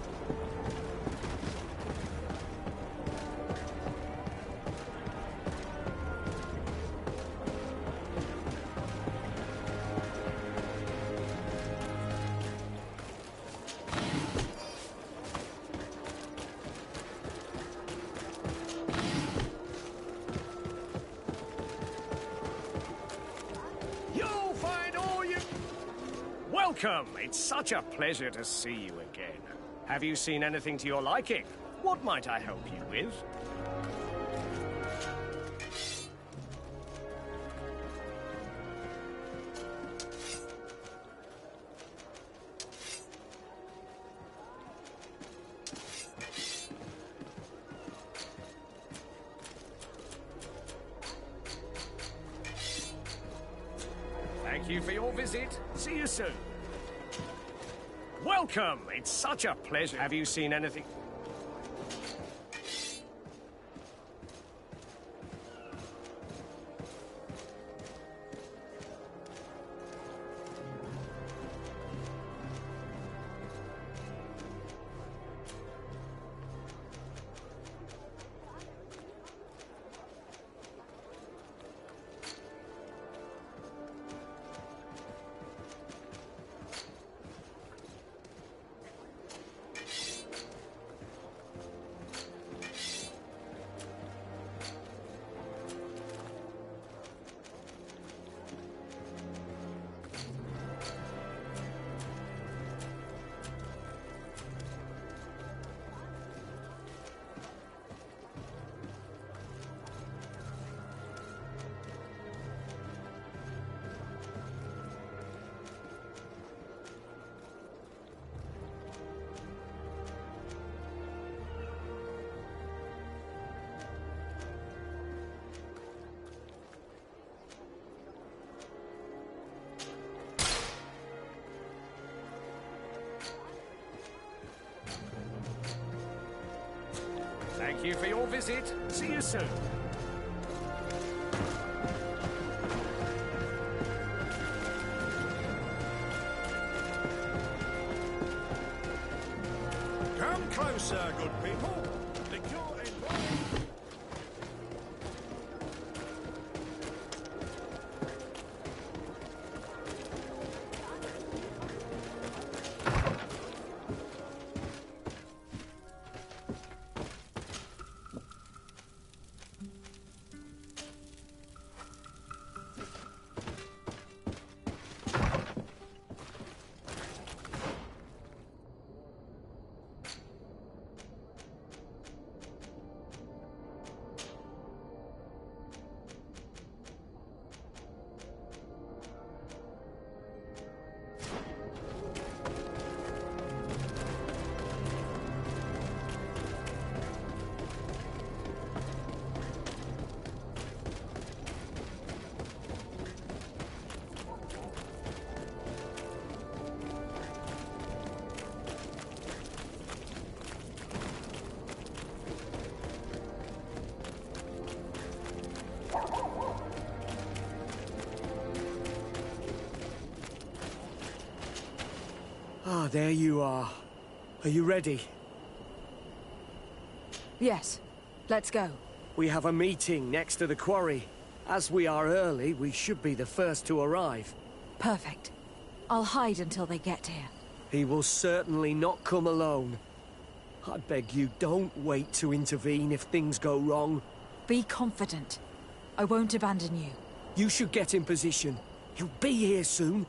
Welcome! It's such a pleasure to see you again. Have you seen anything to your liking? What might I help you with? Thank you for your visit. See you soon. Welcome! It's such a pleasure. Have you seen anything? Thank you for your visit. See you soon. Come closer, good people. The cure in Ah, there you are. Are you ready? Yes. Let's go. We have a meeting next to the quarry. As we are early, we should be the first to arrive. Perfect. I'll hide until they get here. He will certainly not come alone. I beg you, don't wait to intervene if things go wrong. Be confident. I won't abandon you. You should get in position. You'll be here soon.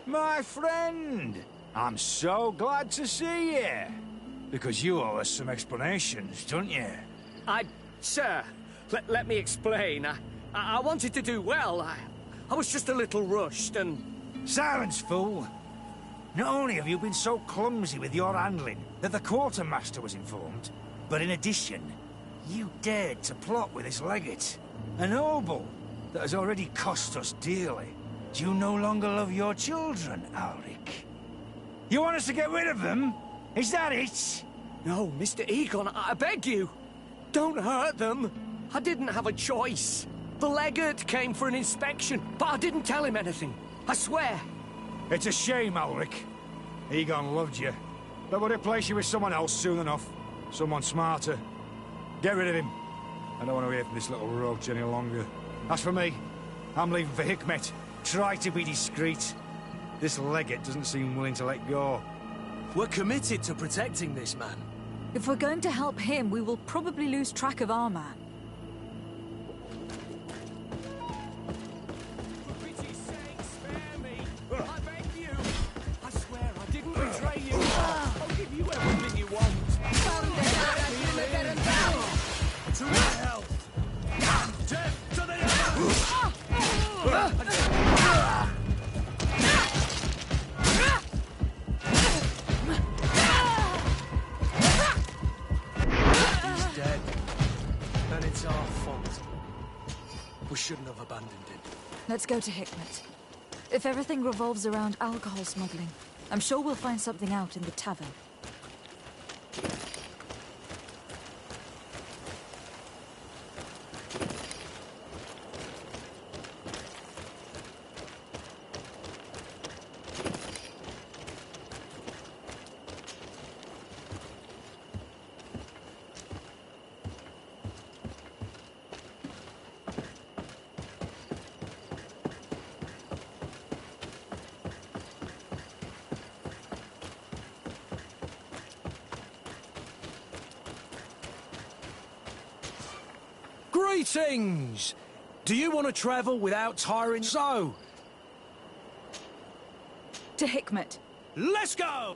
My friend, I'm so glad to see you. Because you owe us some explanations, don't you? Sir, let me explain. I wanted to do well. I was just a little rushed and... Silence, fool. Not only have you been so clumsy with your handling that the quartermaster was informed, but in addition, you dared to plot with this legate. A noble that has already cost us dearly. Do you no longer love your children, Ulrich? You want us to get rid of them? Is that it? No, Mr. Egon, I beg you. Don't hurt them. I didn't have a choice. The legate came for an inspection, but I didn't tell him anything. I swear. It's a shame, Ulrich. Egon loved you, but would replace you with someone else soon enough. Someone smarter. Get rid of him. I don't want to hear from this little roach any longer. As for me, I'm leaving for Hikmet. Try to be discreet. This legate doesn't seem willing to let go. We're committed to protecting this man. If we're going to help him, we will probably lose track of our man. For pity's sake, spare me. I beg you. I swear I didn't betray you. I'll give you everything you want. To the hell! Death to the He's dead. And it's our fault. We shouldn't have abandoned him. Let's go to Hikmet. If everything revolves around alcohol smuggling, I'm sure we'll find something out in the tavern. Greetings! Do you want to travel without tiring? So, to Hikmet. let's go!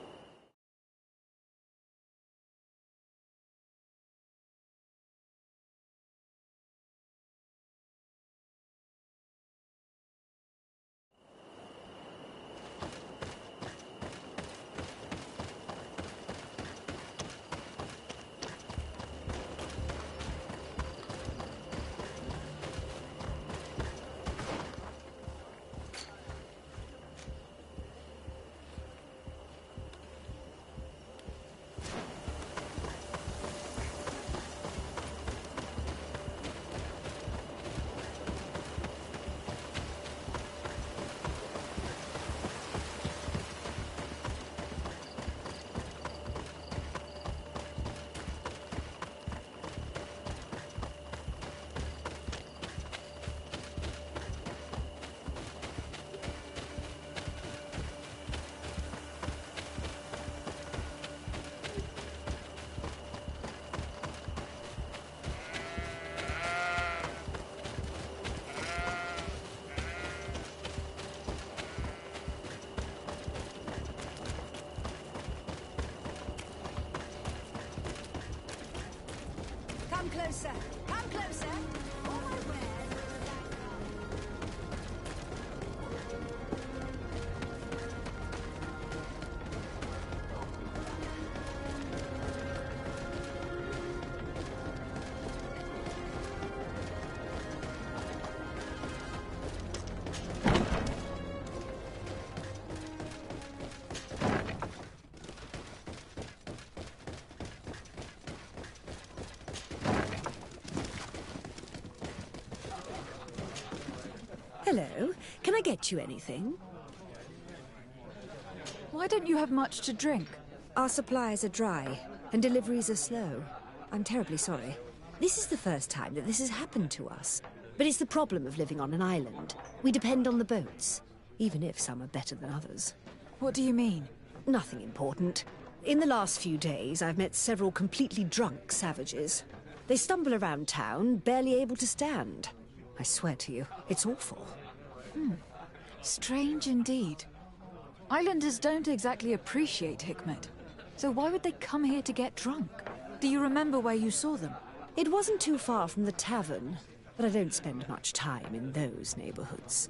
Come closer! Come closer! All my wares Hello, can I get you anything? Why don't you have much to drink? Our supplies are dry, and deliveries are slow. I'm terribly sorry. This is the first time that this has happened to us. But it's the problem of living on an island. We depend on the boats, even if some are better than others. What do you mean? Nothing important. In the last few days, I've met several completely drunk savages. They stumble around town, barely able to stand. I swear to you, it's awful. Strange indeed. Islanders don't exactly appreciate Hikmet. So why would they come here to get drunk? Do you remember where you saw them? It wasn't too far from the tavern, but I don't spend much time in those neighborhoods.